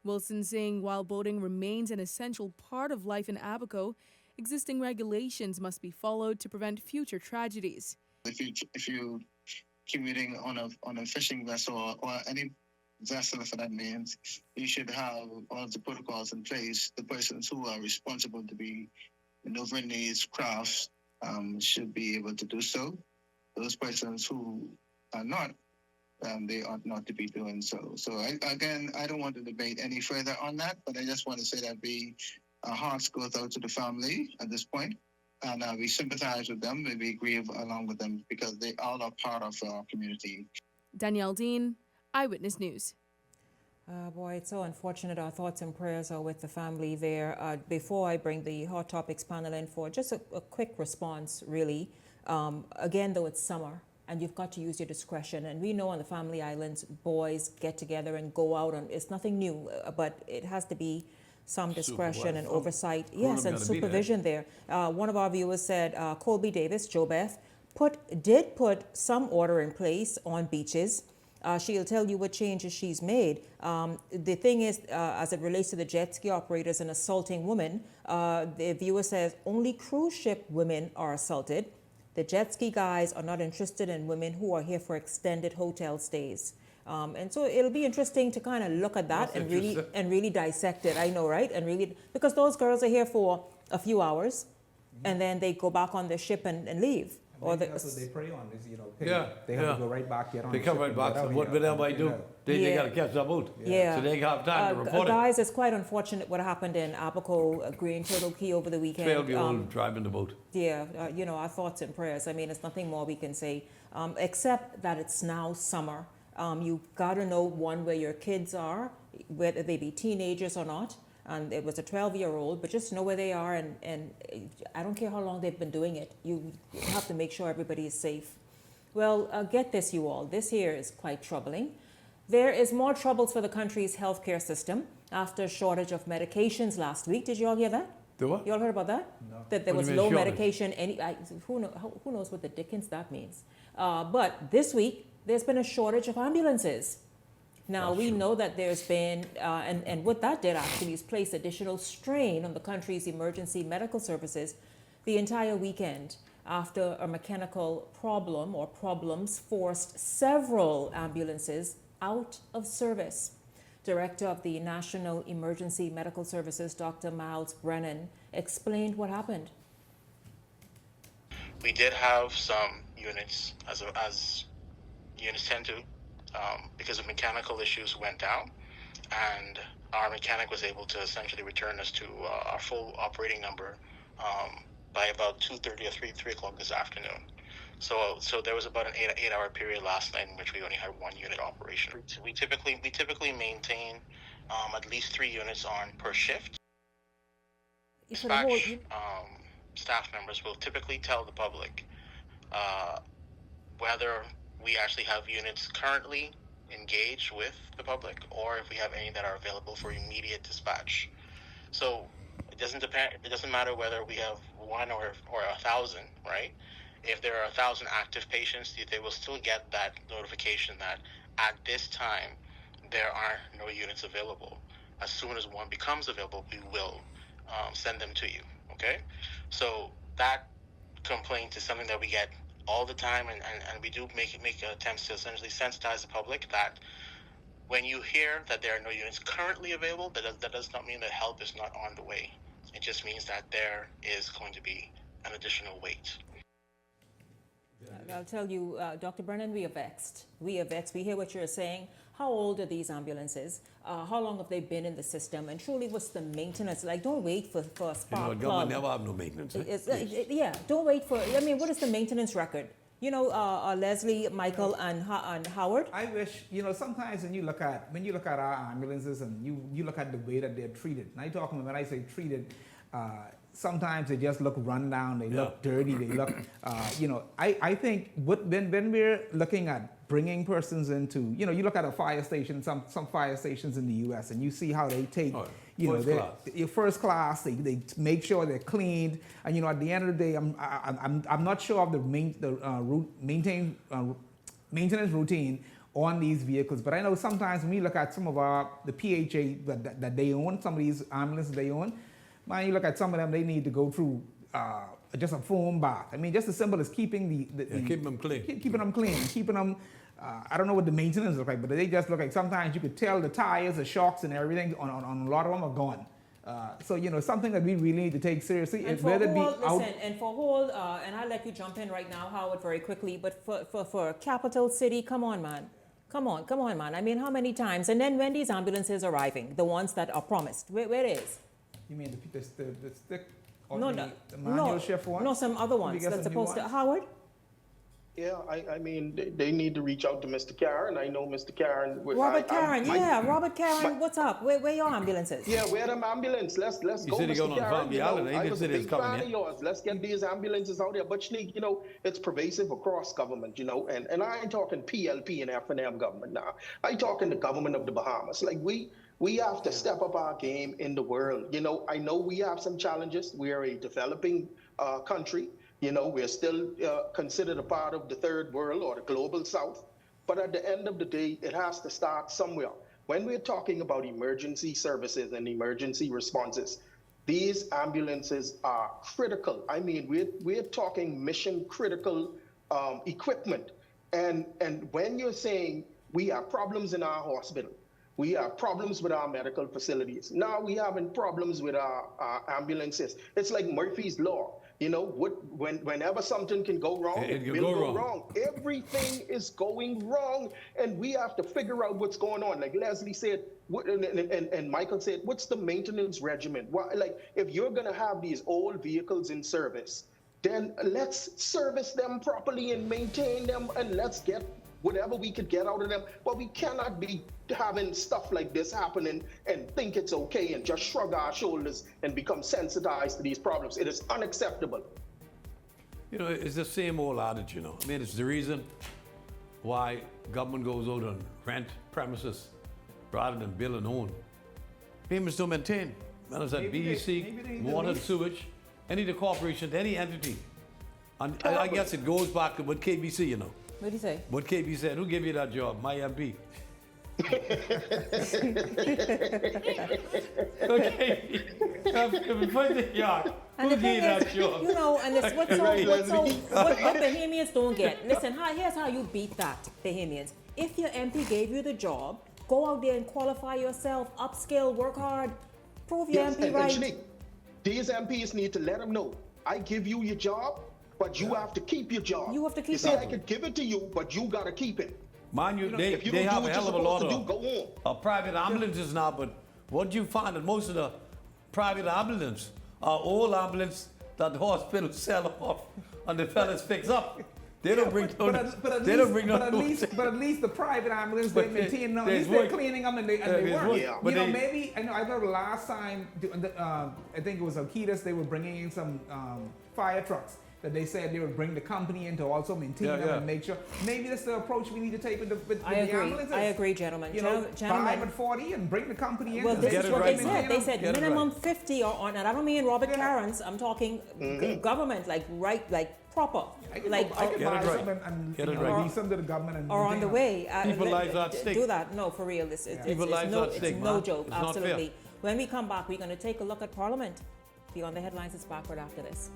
S14: Wilson saying while boating remains an essential part of life in Abaco, existing regulations must be followed to prevent future tragedies.
S15: If you commuting on a fishing vessel or any vessel for that means, you should have all the protocols in place. The persons who are responsible to be maneuvering these crafts should be able to do so. Those persons who are not, they ought not to be doing so. So I don't want to debate any further on that, but I just want to say that our hearts go out to the family at this point, and we sympathize with them, and we grieve along with them because they all are part of our community.
S14: Danielle Dean, Eyewitness News.
S2: Boy, it's so unfortunate. Our thoughts and prayers are with the family there. Before I bring the Hot Topics panel in for just a quick response, really. Again, though, it's summer, and you've got to use your discretion. And we know on the Family Islands, boys get together and go out, and it's nothing new, but it has to be some discretion and oversight. Yes, and supervision there. One of our viewers said, Colby Davis, Joe Beth, did put some order in place on beaches. She'll tell you what changes she's made. The thing is, as it relates to the jet ski operators and assaulting women, the viewer says only cruise ship women are assaulted. The jet ski guys are not interested in women who are here for extended hotel stays. And so it'll be interesting to kind of look at that and really dissect it. I know, right? And really, because those girls are here for a few hours, and then they go back on the ship and leave.
S6: Or that's what they prey on is, they have to go right back, get on
S7: they come right back, so whatever I do, they got to catch the boat.
S2: Yeah.
S7: So they have time to report
S2: guys, it's quite unfortunate what happened in Abaco, Green Turtle Key over the weekend.
S7: 12-year-old driving the boat.
S2: Yeah, our thoughts and prayers. I mean, it's nothing more we can say, except that it's now summer. You got to know, one, where your kids are, whether they be teenagers or not. And it was a 12-year-old, but just know where they are, and I don't care how long they've been doing it. You have to make sure everybody is safe. Well, get this, you all. This here is quite troubling. There is more troubles for the country's healthcare system after a shortage of medications last week. Did you all hear that?
S7: The what?
S2: You all heard about that?
S7: No.
S2: That there was low medication. Who knows what the dickens that means? But this week, there's been a shortage of ambulances. Now, we know that there's been, and what that did actually is place additional strain on the country's emergency medical services the entire weekend after a mechanical problem or problems forced several ambulances out of service. Director of the National Emergency Medical Services, Dr. Miles Brennan, explained what happened.
S16: We did have some units, as units tend to, because of mechanical issues, went down, and our mechanic was able to essentially return us to our full operating number by about 2:30 or 3 o'clock this afternoon. So there was about an 8-hour period last night in which we only had one unit operation. We typically maintain at least 3 units on per shift. Dispatch staff members will typically tell the public whether we actually have units currently engage with the public, or if we have any that are available for immediate dispatch. So it doesn't depend. It doesn't matter whether we have 1 or 1,000, right? If there are 1,000 active patients, they will still get that notification that at this time there are no units available. As soon as one becomes available, we will send them to you. Okay, so that complaint is something that we get all the time, and we do make attempts to essentially sensitize the public that when you hear that there are no units currently available, that does not mean that help is not on the way. It just means that there is going to be an additional wait.
S2: I'll tell you, Dr. Brennan, we are vexed. We are vexed. We hear what you're saying. How old are these ambulances? How long have they been in the system? And truly, what's the maintenance? Like, don't wait for a spark plug.
S7: Government never have no maintenance.
S2: Yeah, don't wait for, I mean, what is the maintenance record? You know, Leslie, Michael, and Howard?
S6: I wish, sometimes when you look at our ambulances and you look at the way that they're treated, and when I say treated, sometimes they just look run down, they look dirty, they look, I think when we're looking at bringing persons into, you look at a fire station, some fire stations in the U.S., and you see how they take, your first class, they make sure they're cleaned, and at the end of the day, I'm not sure of the maintenance routine on these vehicles, but I know sometimes when we look at some of the PHA that they own, some of these ambulances they own, man, you look at some of them, they need to go through just a foam bath. I mean, just as simple as keeping
S7: keeping them clean.
S6: Keeping them clean, keeping them. I don't know what the maintenance look like, but they just look like sometimes you could tell the tires, the shocks, and everything on a lot of them are gone. So something that we really need to take seriously.
S2: And for whole, and I'll let you jump in right now, Howard, very quickly. But for capital city, come on, man. Come on, man. I mean, how many times? And then when these ambulances arriving, the ones that are promised, where is?
S6: You mean the stick? Or the manual shift one?
S2: No, some other ones that's supposed to. Howard?
S5: Yeah, I mean, they need to reach out to Mr. Karen. I know Mr. Karen.
S2: Robert Karen, what's up? Where your ambulances?
S5: Yeah, where them ambulance? Let's go, Mr. Karen. I was a big fan of yours. Let's get these ambulances out there. But Shanique, it's pervasive across government, and I ain't talking PLP and F&M government now. I talking the government of the Bahamas. Like we have to step up our game in the world. I know we have some challenges. We are a developing country. We're still considered a part of the third world or the global south. But at the end of the day, it has to start somewhere. When we're talking about emergency services and emergency responses, these ambulances are critical. I mean, we're talking mission critical equipment. And when you're saying we have problems in our hospital, we have problems with our medical facilities, now we having problems with our ambulances. It's like Murphy's Law. Whenever something can go wrong, it will go wrong. Everything is going wrong, and we have to figure out what's going on. Like Leslie said, and Michael said, what's the maintenance regimen? If you're going to have these old vehicles in service, then let's service them properly and maintain them, and let's get whatever we could get out of them. But we cannot be having stuff like this happening and think it's okay and just shrug our shoulders and become sensitized to these problems. It is unacceptable.
S7: It's the same old adage, I mean, it's the reason why government goes out and rent premises rather than build and own. Payments don't maintain. Whether it's at BEC, water and sewage, any the corporation, any entity. And I guess it goes back to what KBC,
S2: What do you say?
S7: What KB said, who gave you that job? My MP. Okay.
S2: And the thing is, and it's what Bahamians don't get. Listen, here's how you beat that, Bahamians. If your MP gave you the job, go out there and qualify yourself, upskill, work hard, prove your MP right.
S5: And Shanique, these MPs need to let them know, I give you your job, but you have to keep your job.
S2: You have to keep
S5: it. I could give it to you, but you got to keep it.
S7: Mind you, they have a hell of a lot of private ambulances now, but what you find that most of the private ambulances are old ambulances that the hospital sell off and the fellas fix up. They don't bring no. But
S6: at least the private ambulance they maintain them. At least they're cleaning them and they work.
S5: Yeah.
S6: Maybe I know the last time I think it was Alquitas, they were bringing in some fire trucks. that they said they would bring the company in to also maintain them and make sure. Maybe that's the approach we need to take with the ambulances.
S2: I agree, gentlemen.
S6: You know, 5 at 40 and bring the company in.
S2: Well, this is what they said. They said minimum 50 or on, and I don't mean Robert Karens. I'm talking government, like proper.
S6: I can release them to the government and
S2: or on the way.
S7: People's lives are at stake.
S2: Do that. No, for real. It's no joke. Absolutely. When we come back, we're going to take a look at Parliament. Beyond the Headlines is backward after this.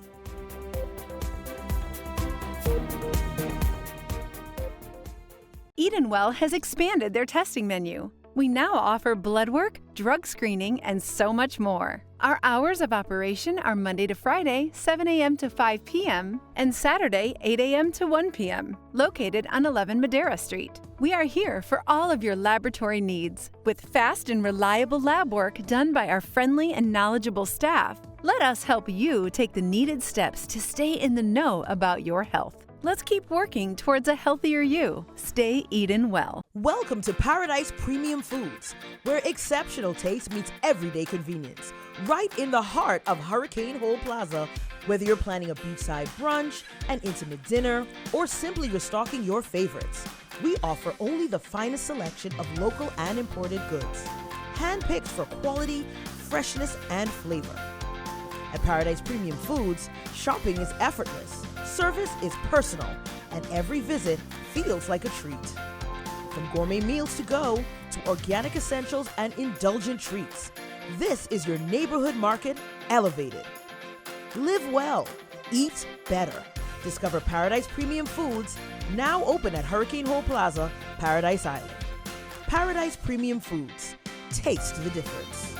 S17: Edenwell has expanded their testing menu. We now offer blood work, drug screening, and so much more. Our hours of operation are Monday to Friday, 7 a.m. to 5 p.m., and Saturday, 8 a.m. to 1 p.m., located on 11 Madeira Street. We are here for all of your laboratory needs, with fast and reliable lab work done by our friendly and knowledgeable staff. Let us help you take the needed steps to stay in the know about your health. Let's keep working towards a healthier you. Stay Eden well.
S18: Welcome to Paradise Premium Foods, where exceptional taste meets everyday convenience. Right in the heart of Hurricane Hole Plaza, whether you're planning a beachside brunch, an intimate dinner, or simply restocking your favorites, we offer only the finest selection of local and imported goods, handpicked for quality, freshness, and flavor. At Paradise Premium Foods, shopping is effortless, service is personal, and every visit feels like a treat. From gourmet meals to go to organic essentials and indulgent treats, this is your neighborhood market elevated. Live well, eat better. Discover Paradise Premium Foods, now open at Hurricane Hole Plaza, Paradise Island. Paradise Premium Foods. Taste the difference.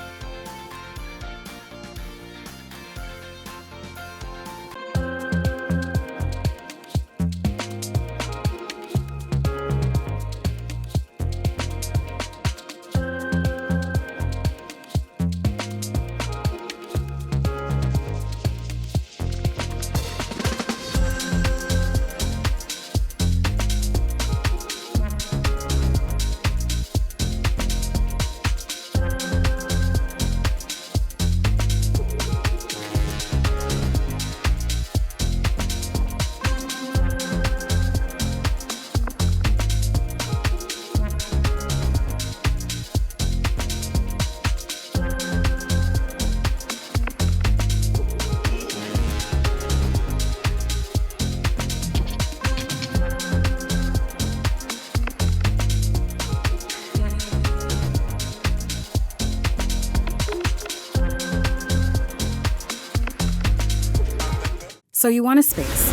S19: So you want a space,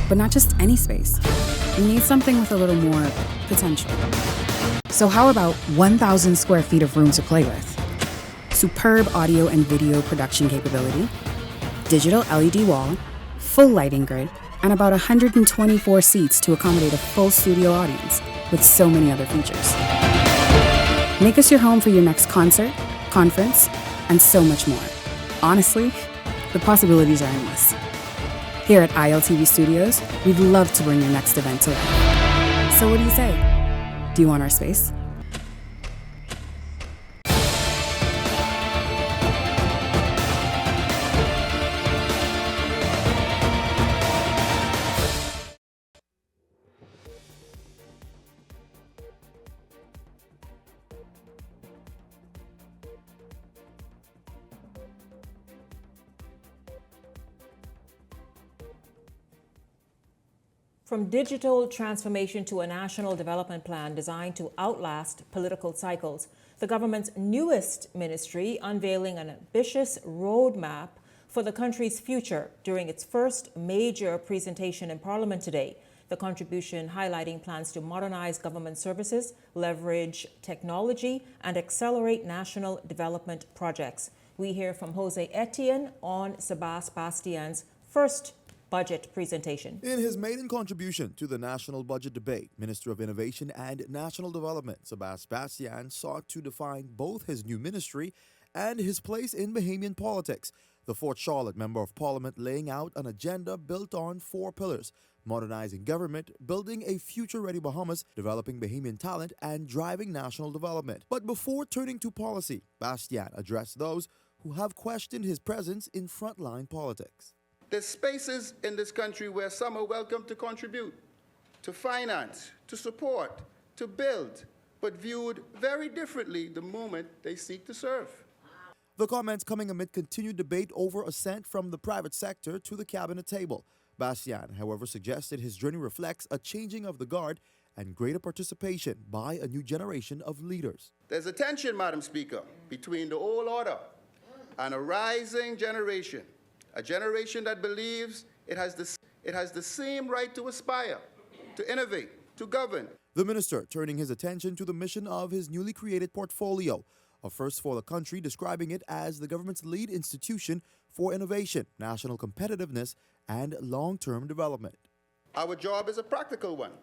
S19: but not just any space. You need something with a little more potential. So how about 1,000 square feet of room to play with? Superb audio and video production capability, digital LED wall, full lighting grid, and about 124 seats to accommodate a full studio audience with so many other features. Make us your home for your next concert, conference, and so much more. Honestly, the possibilities are endless. Here at ILTV Studios, we'd love to bring your next event to life. So what do you say? Do you want our space?
S2: From digital transformation to a national development plan designed to outlast political cycles, the government's newest ministry unveiling an ambitious roadmap for the country's future during its first major presentation in Parliament today. The contribution highlighting plans to modernize government services, leverage technology, and accelerate national development projects. We hear from Jose Etienne on Sebastian's first budget presentation.
S20: In his maiden contribution to the national budget debate, Minister of Innovation and National Development Sebastian sought to define both his new ministry and his place in Bahamian politics. The Fort Charlotte Member of Parliament laying out an agenda built on 4 pillars: modernizing government, building a future-ready Bahamas, developing Bahamian talent, and driving national development. But before turning to policy, Bastian addressed those who have questioned his presence in frontline politics.
S12: There's spaces in this country where some are welcome to contribute, to finance, to support, to build, but viewed very differently the moment they seek to serve.
S20: The comments coming amid continued debate over assent from the private sector to the cabinet table. Bastian, however, suggested his journey reflects a changing of the guard and greater participation by a new generation of leaders.
S12: There's a tension, Madam Speaker, between the old order and a rising generation, a generation that believes it has the same right to aspire, to innovate, to govern.
S20: The minister turning his attention to the mission of his newly created portfolio, a first for the country, describing it as the government's lead institution for innovation, national competitiveness, and long-term development.
S12: Our job is a practical one: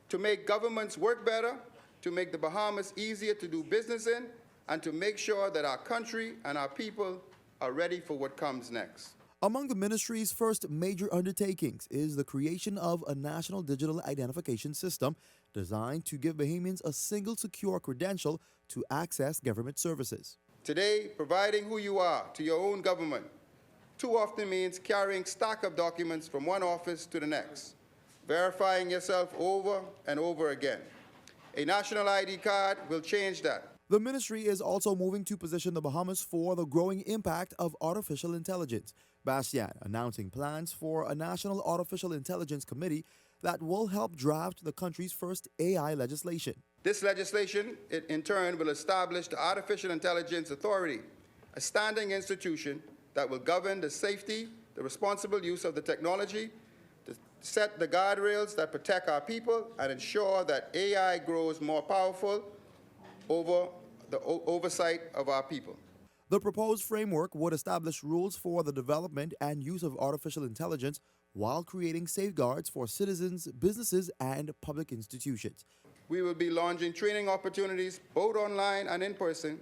S12: to make governments work better, to make the Bahamas easier to do business in, and to make sure that our country and our people are ready for what comes next.
S20: Among the ministry's first major undertakings is the creation of a national digital identification system designed to give Bahamians a single secure credential to access government services.
S12: Today, providing who you are to your own government too often means carrying stack of documents from one office to the next, verifying yourself over and over again. A national ID card will change that.
S20: The ministry is also moving to position the Bahamas for the growing impact of artificial intelligence. Bastian announcing plans for a National Artificial Intelligence Committee that will help draft the country's first AI legislation.
S12: This legislation, in turn, will establish the Artificial Intelligence Authority, a standing institution that will govern the safety, the responsible use of the technology, to set the guardrails that protect our people, and ensure that AI grows more powerful over the oversight of our people.
S20: The proposed framework would establish rules for the development and use of artificial intelligence while creating safeguards for citizens, businesses, and public institutions.
S12: We will be launching training opportunities both online and in person,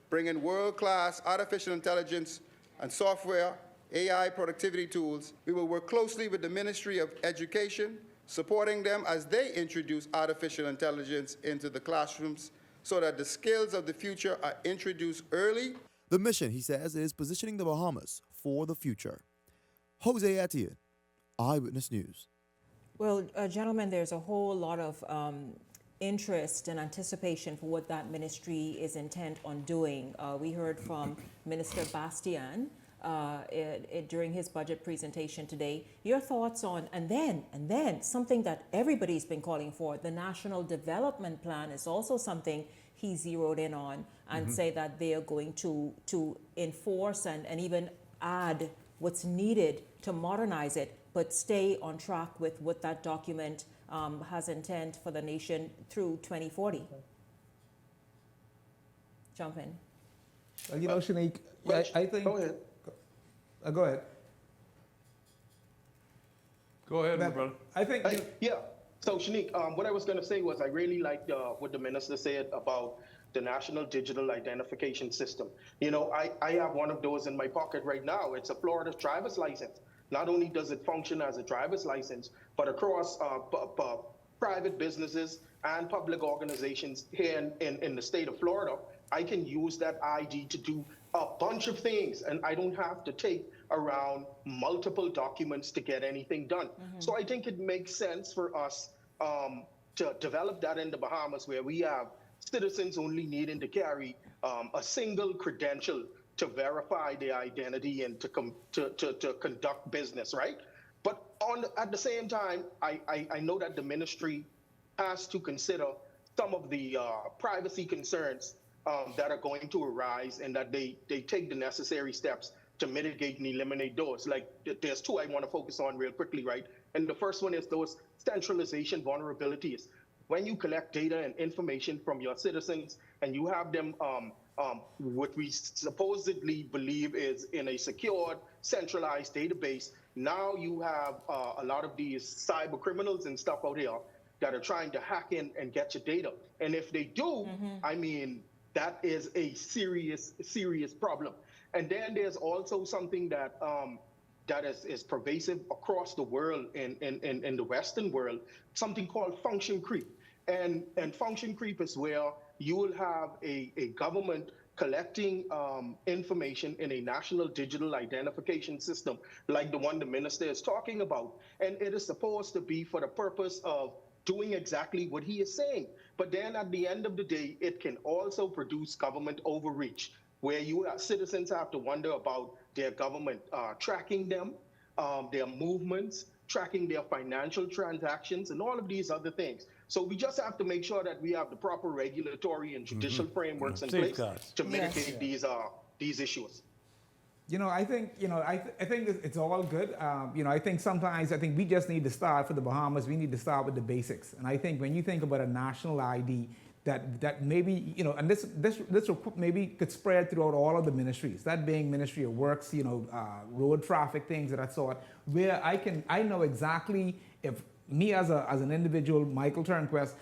S12: bringing world-class artificial intelligence and software, AI productivity tools. We will work closely with the Ministry of Education, supporting them as they introduce artificial intelligence into the classrooms so that the skills of the future are introduced early.
S20: The mission, he says, is positioning the Bahamas for the future. Jose Etienne, Eyewitness News.
S2: Well, gentlemen, there's a whole lot of interest and anticipation for what that ministry is intent on doing. We heard from Minister Bastian during his budget presentation today. Your thoughts on, and then something that everybody's been calling for, the National Development Plan is also something he zeroed in on and say that they are going to enforce and even add what's needed to modernize it, but stay on track with what that document has intent for the nation through 2040. Jump in.
S6: Well, you know, Shanique, I think...
S5: Go ahead.
S6: Go ahead.
S7: Go ahead, my brother.
S6: I think...
S5: Yeah. So, Shanique, what I was going to say was I really liked what the minister said about the National Digital Identification System. You know, I have one of those in my pocket right now. It's a Florida driver's license. Not only does it function as a driver's license, but across private businesses and public organizations here in the state of Florida, I can use that ID to do a bunch of things, and I don't have to take around multiple documents to get anything done. So I think it makes sense for us to develop that in the Bahamas, where we have citizens only needing to carry a single credential to verify their identity and to conduct business, right? But at the same time, I know that the ministry has to consider some of the privacy concerns that are going to arise, and that they take the necessary steps to mitigate and eliminate those. Like, there's two I want to focus on real quickly, right? And the first one is those centralization vulnerabilities. When you collect data and information from your citizens and you have them what we supposedly believe is in a secured, centralized database, now you have a lot of these cyber criminals and stuff out here that are trying to hack in and get your data. And if they do, I mean, that is a serious, serious problem. And then there's also something that that is pervasive across the world in the Western world, something called function creep. And function creep is where you will have a government collecting information in a national digital identification system like the one the minister is talking about. And it is supposed to be for the purpose of doing exactly what he is saying. But then at the end of the day, it can also produce government overreach, where citizens have to wonder about their government tracking them, their movements, tracking their financial transactions, and all of these other things. So we just have to make sure that we have the proper regulatory and judicial frameworks in place to mitigate these issues.
S6: I think, I think it's all good. I think sometimes, we just need to start for the Bahamas. We need to start with the basics. And I think when you think about a national ID, that maybe, and this maybe could spread throughout all of the ministries, that being Ministry of Works, road traffic, things of that sort, where I know exactly if me as an individual, Michael Turnquest,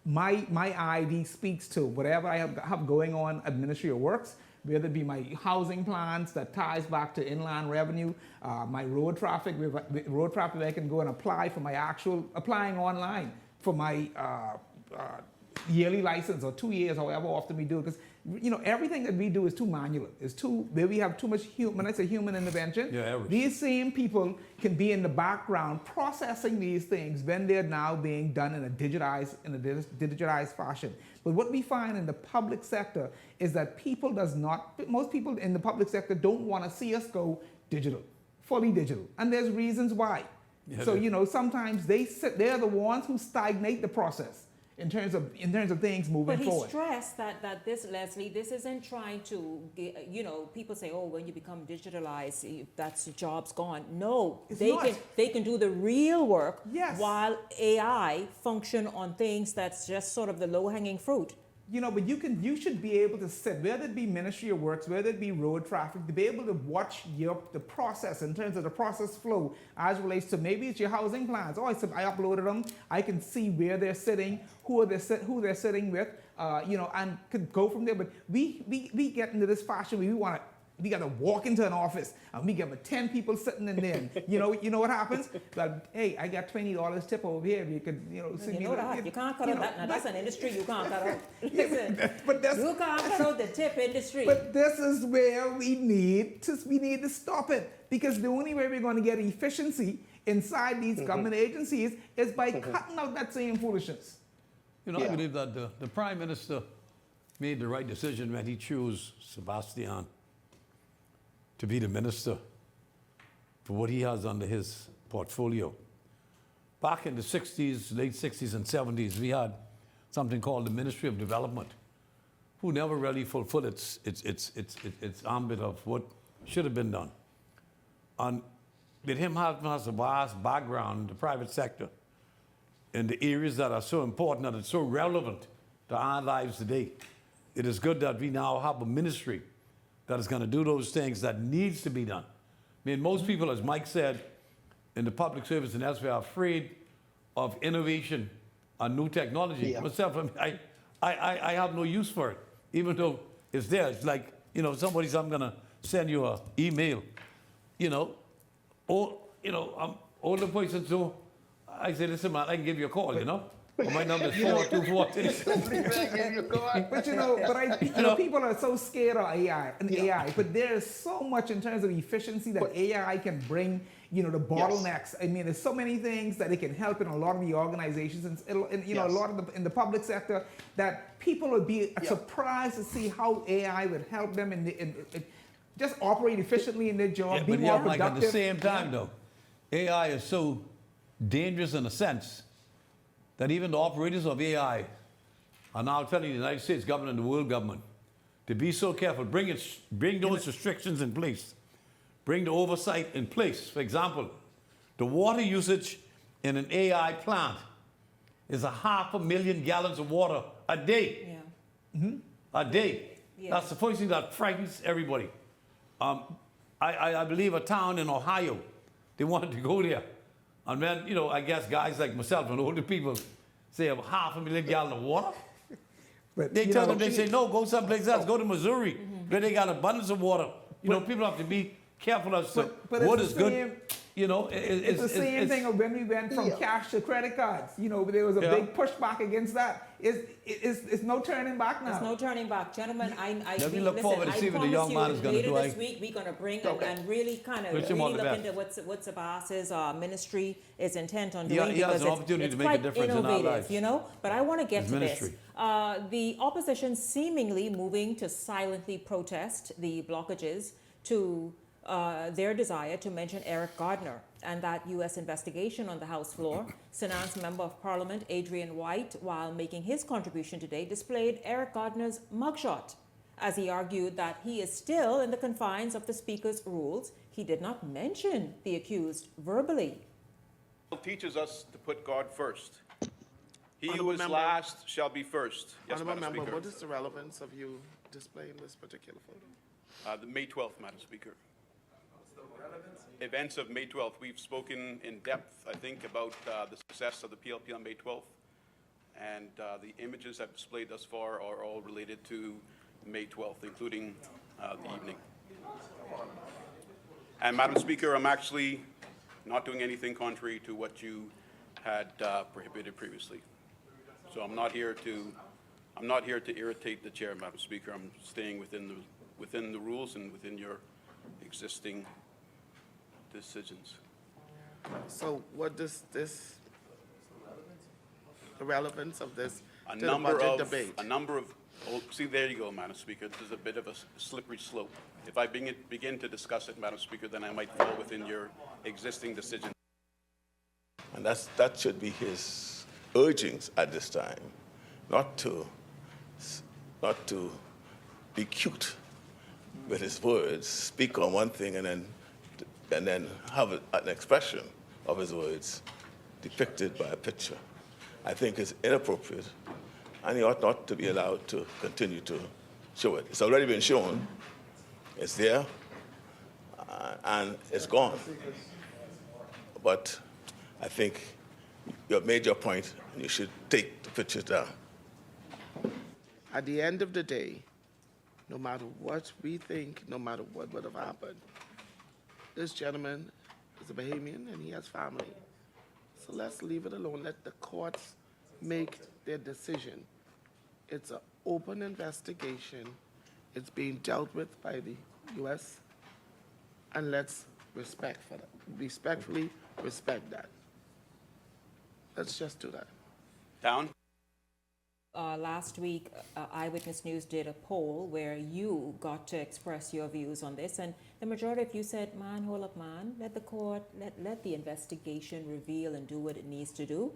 S6: my ID speaks to whatever I have going on at Ministry of Works, whether it be my housing plans that ties back to inland revenue, my road traffic, I can go and apply for my applying online for my yearly license or 2 years, however often we do it. Because, everything that we do is too manual. Where we have too much when I say human intervention, these same people can be in the background processing these things when they're now being done in a digitized fashion. But what we find in the public sector is that most people in the public sector don't want to see us go digital, fully digital. And there's reasons why. So, sometimes they're the ones who stagnate the process in terms of things moving forward.
S2: But he stressed that this, Leslie, this isn't trying to get, people say, oh, when you become digitalized, that's your job's gone. No, they can do the real work while AI function on things that's just sort of the low-hanging fruit.
S6: But you should be able to sit, whether it be Ministry of Works, whether it be road traffic, to be able to watch the process in terms of the process flow as relates to maybe it's your housing plans. Oh, I uploaded them. I can see where they're sitting, who they're sitting with, and could go from there. But we get into this fashion where we got to walk into an office and we give 10 people sitting in there. You know what happens? But hey, I got $20 tip over here. You could, see me.
S2: You can't cut out that. Now that's an industry you can't cut out. Listen, you can't cut out the tip industry.
S6: But this is where we need to stop it, because the only way we're going to get efficiency inside these government agencies is by cutting out that same foolishness.
S7: I believe that the Prime Minister made the right decision when he chose Sebastian to be the minister for what he has under his portfolio. Back in the 60s, late 60s and 70s, we had something called the Ministry of Development, who never really fulfilled its ambit of what should have been done. And with him having a vast background in the private sector, in the areas that are so important and it's so relevant to our lives today, it is good that we now have a ministry that is going to do those things that needs to be done. Most people, as Mike said, in the public service and elsewhere are afraid of innovation and new technology. Myself, I have no use for it, even though it's there. It's like, somebody says, I'm going to send you an email, I'm older person, so I say, listen, man, I can give you a call, My number is 424.
S6: But people are so scared of AI, but there's so much in terms of efficiency that AI can bring. The bottlenecks. There's so many things that it can help in a lot of the organizations, and a lot of in the public sector, that people would be surprised to see how AI would help them in just operate efficiently in their job, be more productive.
S7: At the same time, though, AI is so dangerous in a sense that even the operators of AI are now telling the United States government and the world government to be so careful, bring those restrictions in place, bring the oversight in place. For example, the water usage in an AI plant is 500,000 gallons of water a day. A day. That's the first thing that frightens everybody. I believe a town in Ohio, they wanted to go there. And then, I guess guys like myself and older people say 500,000 gallons of water. But they tell them, they say, no, go someplace else, go to Missouri, where they got abundance of water. People have to be careful as to what is good, You know,
S6: It's the same thing of when we went from cash to credit cards. You know, there was a big pushback against that. It's no turning back now.
S2: There's no turning back. Gentlemen,
S7: Let me look forward to see what the young man is going to do.
S2: Later this week, we're going to bring and really kind of really look into what Abbas's ministry is intent on doing.
S7: He has an opportunity to make a difference in our lives.
S2: You know, but I want to get to this. The opposition seemingly moving to silently protest the blockages to their desire to mention Eric Gardner and that U.S. investigation on the House floor. Senate's Member of Parliament Adrian White, while making his contribution today, displayed Eric Gardner's mugshot as he argued that he is still in the confines of the Speaker's rules. He did not mention the accused verbally.
S21: It teaches us to put God first. He who is last shall be first. Yes,
S22: Honourable
S21: Madam
S22: Member,
S21: Speaker.
S22: what is the relevance of you displaying this particular photo?
S21: The May 12th, Madam Speaker. Events of May 12th. We've spoken in depth, I think, about the success of the PLP on May 12th. And the images I've displayed thus far are all related to May 12th, including the evening. And Madam Speaker, I'm actually not doing anything contrary to what you had prohibited previously. So I'm not here to irritate the chair, Madam Speaker. I'm staying within the rules and within your existing decisions.
S22: So what does this, the relevance of this
S21: A
S22: to
S21: number
S22: the budget
S21: of,
S22: debate?
S21: see, there you go, Madam Speaker. This is a bit of a slippery slope. If I begin to discuss it, Madam Speaker, then I might fall within your existing decision.
S23: And that should be his urgings at this time, not to be cute with his words, speak on one thing and then have an expression of his words depicted by a picture. I think it's inappropriate, and he ought not to be allowed to continue to show it. It's already been shown, it's there, and it's gone. But I think you have made your point, and you should take the pictures down.
S22: At the end of the day, no matter what we think, no matter what would have happened, this gentleman is a Bahamian and he has family. So let's leave it alone. Let the courts make their decision. It's an open investigation. It's being dealt with by the U.S. And let's respectfully respect that. Let's just do that.
S21: Down.
S2: Last week, Eyewitness News did a poll where you got to express your views on this, and the majority of you said, man, hold up, man, let the court, let the investigation reveal and do what it needs to do,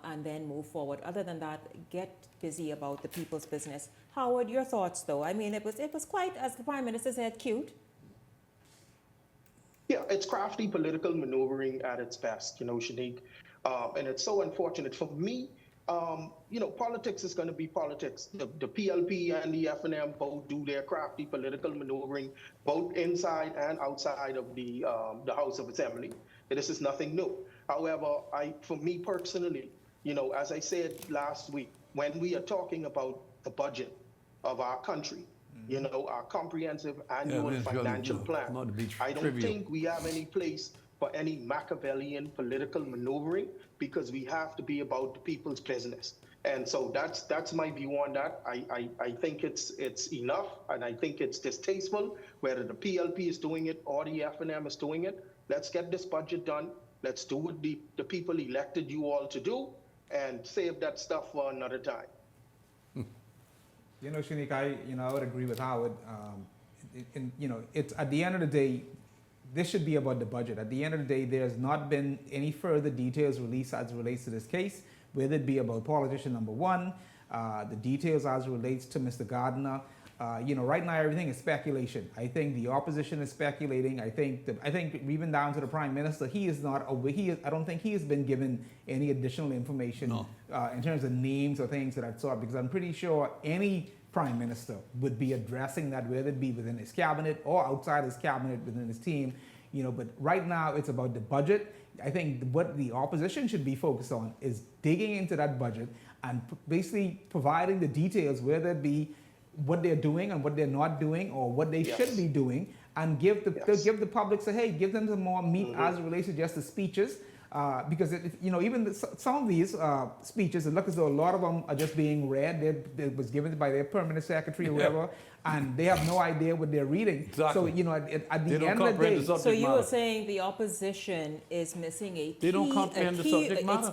S2: and then move forward. Other than that, get busy about the people's business. Howard, your thoughts, though? I mean, it was quite, as the Prime Minister said, cute.
S5: Yeah, it's crafty political maneuvering at its best, Shanique. And it's so unfortunate. For me, politics is going to be politics. The PLP and the FNM both do their crafty political maneuvering, both inside and outside of the House of Assembly. This is nothing new. However, for me personally, as I said last week, when we are talking about the budget of our country, our comprehensive annual financial plan, I don't think we have any place for any Machiavellian political maneuvering, because we have to be about the people's business. And so that's my view on that. I think it's enough, and I think it's distasteful, whether the PLP is doing it or the FNM is doing it. Let's get this budget done. Let's do what the people elected you all to do, and save that stuff for another time.
S6: Shanique, I would agree with Howard. It's at the end of the day, this should be about the budget. At the end of the day, there's not been any further details released as it relates to this case, whether it be about politician number one, the details as it relates to Mr. Gardner. Right now everything is speculation. I think the opposition is speculating. I think even down to the Prime Minister, he is not aware. I don't think he has been given any additional information in terms of names or things of that sort, because I'm pretty sure any Prime Minister would be addressing that, whether it be within his cabinet or outside his cabinet within his team. But right now it's about the budget. I think what the opposition should be focused on is digging into that budget and basically providing the details, whether it be what they're doing and what they're not doing, or what they should be doing, and give the public, say, hey, give them some more meat as it relates to just the speeches. Because even some of these speeches, it looks as though a lot of them are just being read. It was given by their permanent secretary or whatever, and they have no idea what they're reading.
S7: Exactly.
S6: So at the end of the day,
S2: so you were saying the opposition is missing a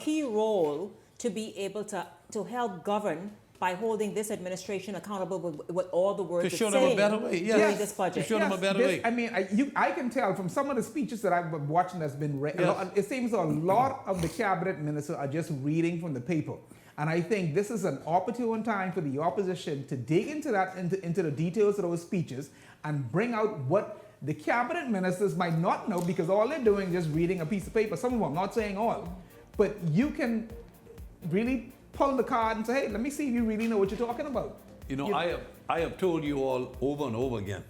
S2: key role to be able to help govern by holding this administration accountable with all the words
S7: to show
S2: it's
S7: them
S2: saying
S7: a better way. Yes.
S2: during this budget.
S7: To show them a better way.
S6: I mean, I can tell from some of the speeches that I've been watching that's been read, it seems a lot of the cabinet ministers are just reading from the paper. And I think this is an opportune time for the opposition to dig into the details of those speeches and bring out what the cabinet ministers might not know, because all they're doing is just reading a piece of paper. Some of them, I'm not saying all, but you can really pull the card and say, hey, let me see if you really know what you're talking about.
S7: I have told you all over and over again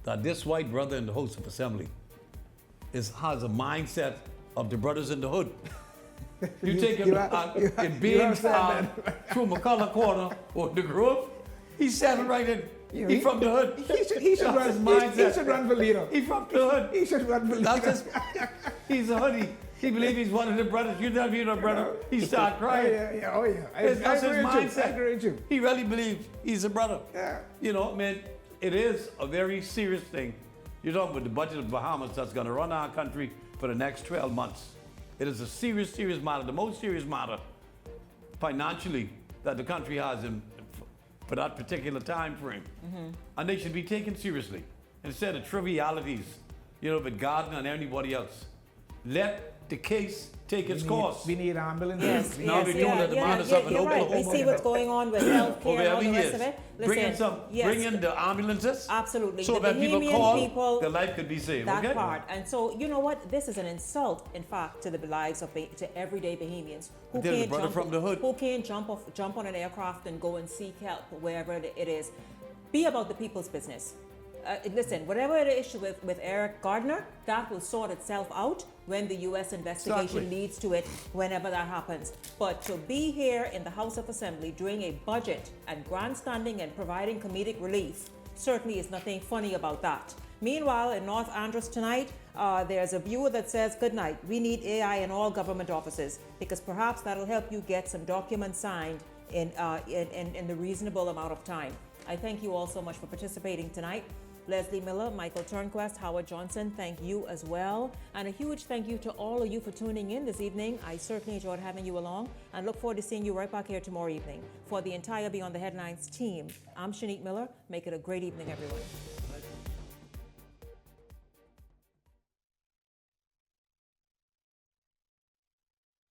S7: that this white brother in the House of Assembly has a mindset of the brothers in the hood. You take him in Beans through McCullough Corner or the Grove, he's standing right in. He's from the hood.
S6: He should run for leader.
S7: He's from the hood.
S6: He should run for leader.
S7: He's a hoodie. He believes he's one of the brothers. You tell me you're a brother, he start crying.
S6: Oh yeah.
S7: That's his mindset.
S6: I agree with you.
S7: He really believes he's a brother.
S6: Yeah.
S7: It is a very serious thing. You're talking about the budget of the Bahamas that's going to run our country for the next 12 months. It is a serious matter, the most serious matter financially that the country has for that particular time frame. And they should be taken seriously instead of trivialities, with Gardner and anybody else. Let the case take its course.
S6: We need ambulances.
S7: Now we don't let the madness up in Oklahoma.
S2: We see what's going on with healthcare and all the rest of it.
S7: Bring in the ambulances.
S2: Absolutely.
S7: So that people call, their life could be saved.
S2: That part. And so, you know what? This is an insult, in fact, to the lives of to everyday Bahamians who can't jump on an aircraft and go and seek help wherever it is. Be about the people's business. Listen, whatever the issue with Eric Gardner, that will sort itself out when the U.S. investigation leads to it, whenever that happens. But to be here in the House of Assembly during a budget and grandstanding and providing comedic relief, certainly is nothing funny about that. Meanwhile, in North Andros tonight, there's a viewer that says, good night, we need AI in all government offices, because perhaps that'll help you get some documents signed in the reasonable amount of time. I thank you all so much for participating tonight. Leslie Miller, Michael Turnquest, Howard Johnson, thank you as well. And a huge thank you to all of you for tuning in this evening. I certainly enjoyed having you along and look forward to seeing you right back here tomorrow evening. For the entire Beyond the Headlines team, I'm Shanique Miller. Make it a great evening, everyone.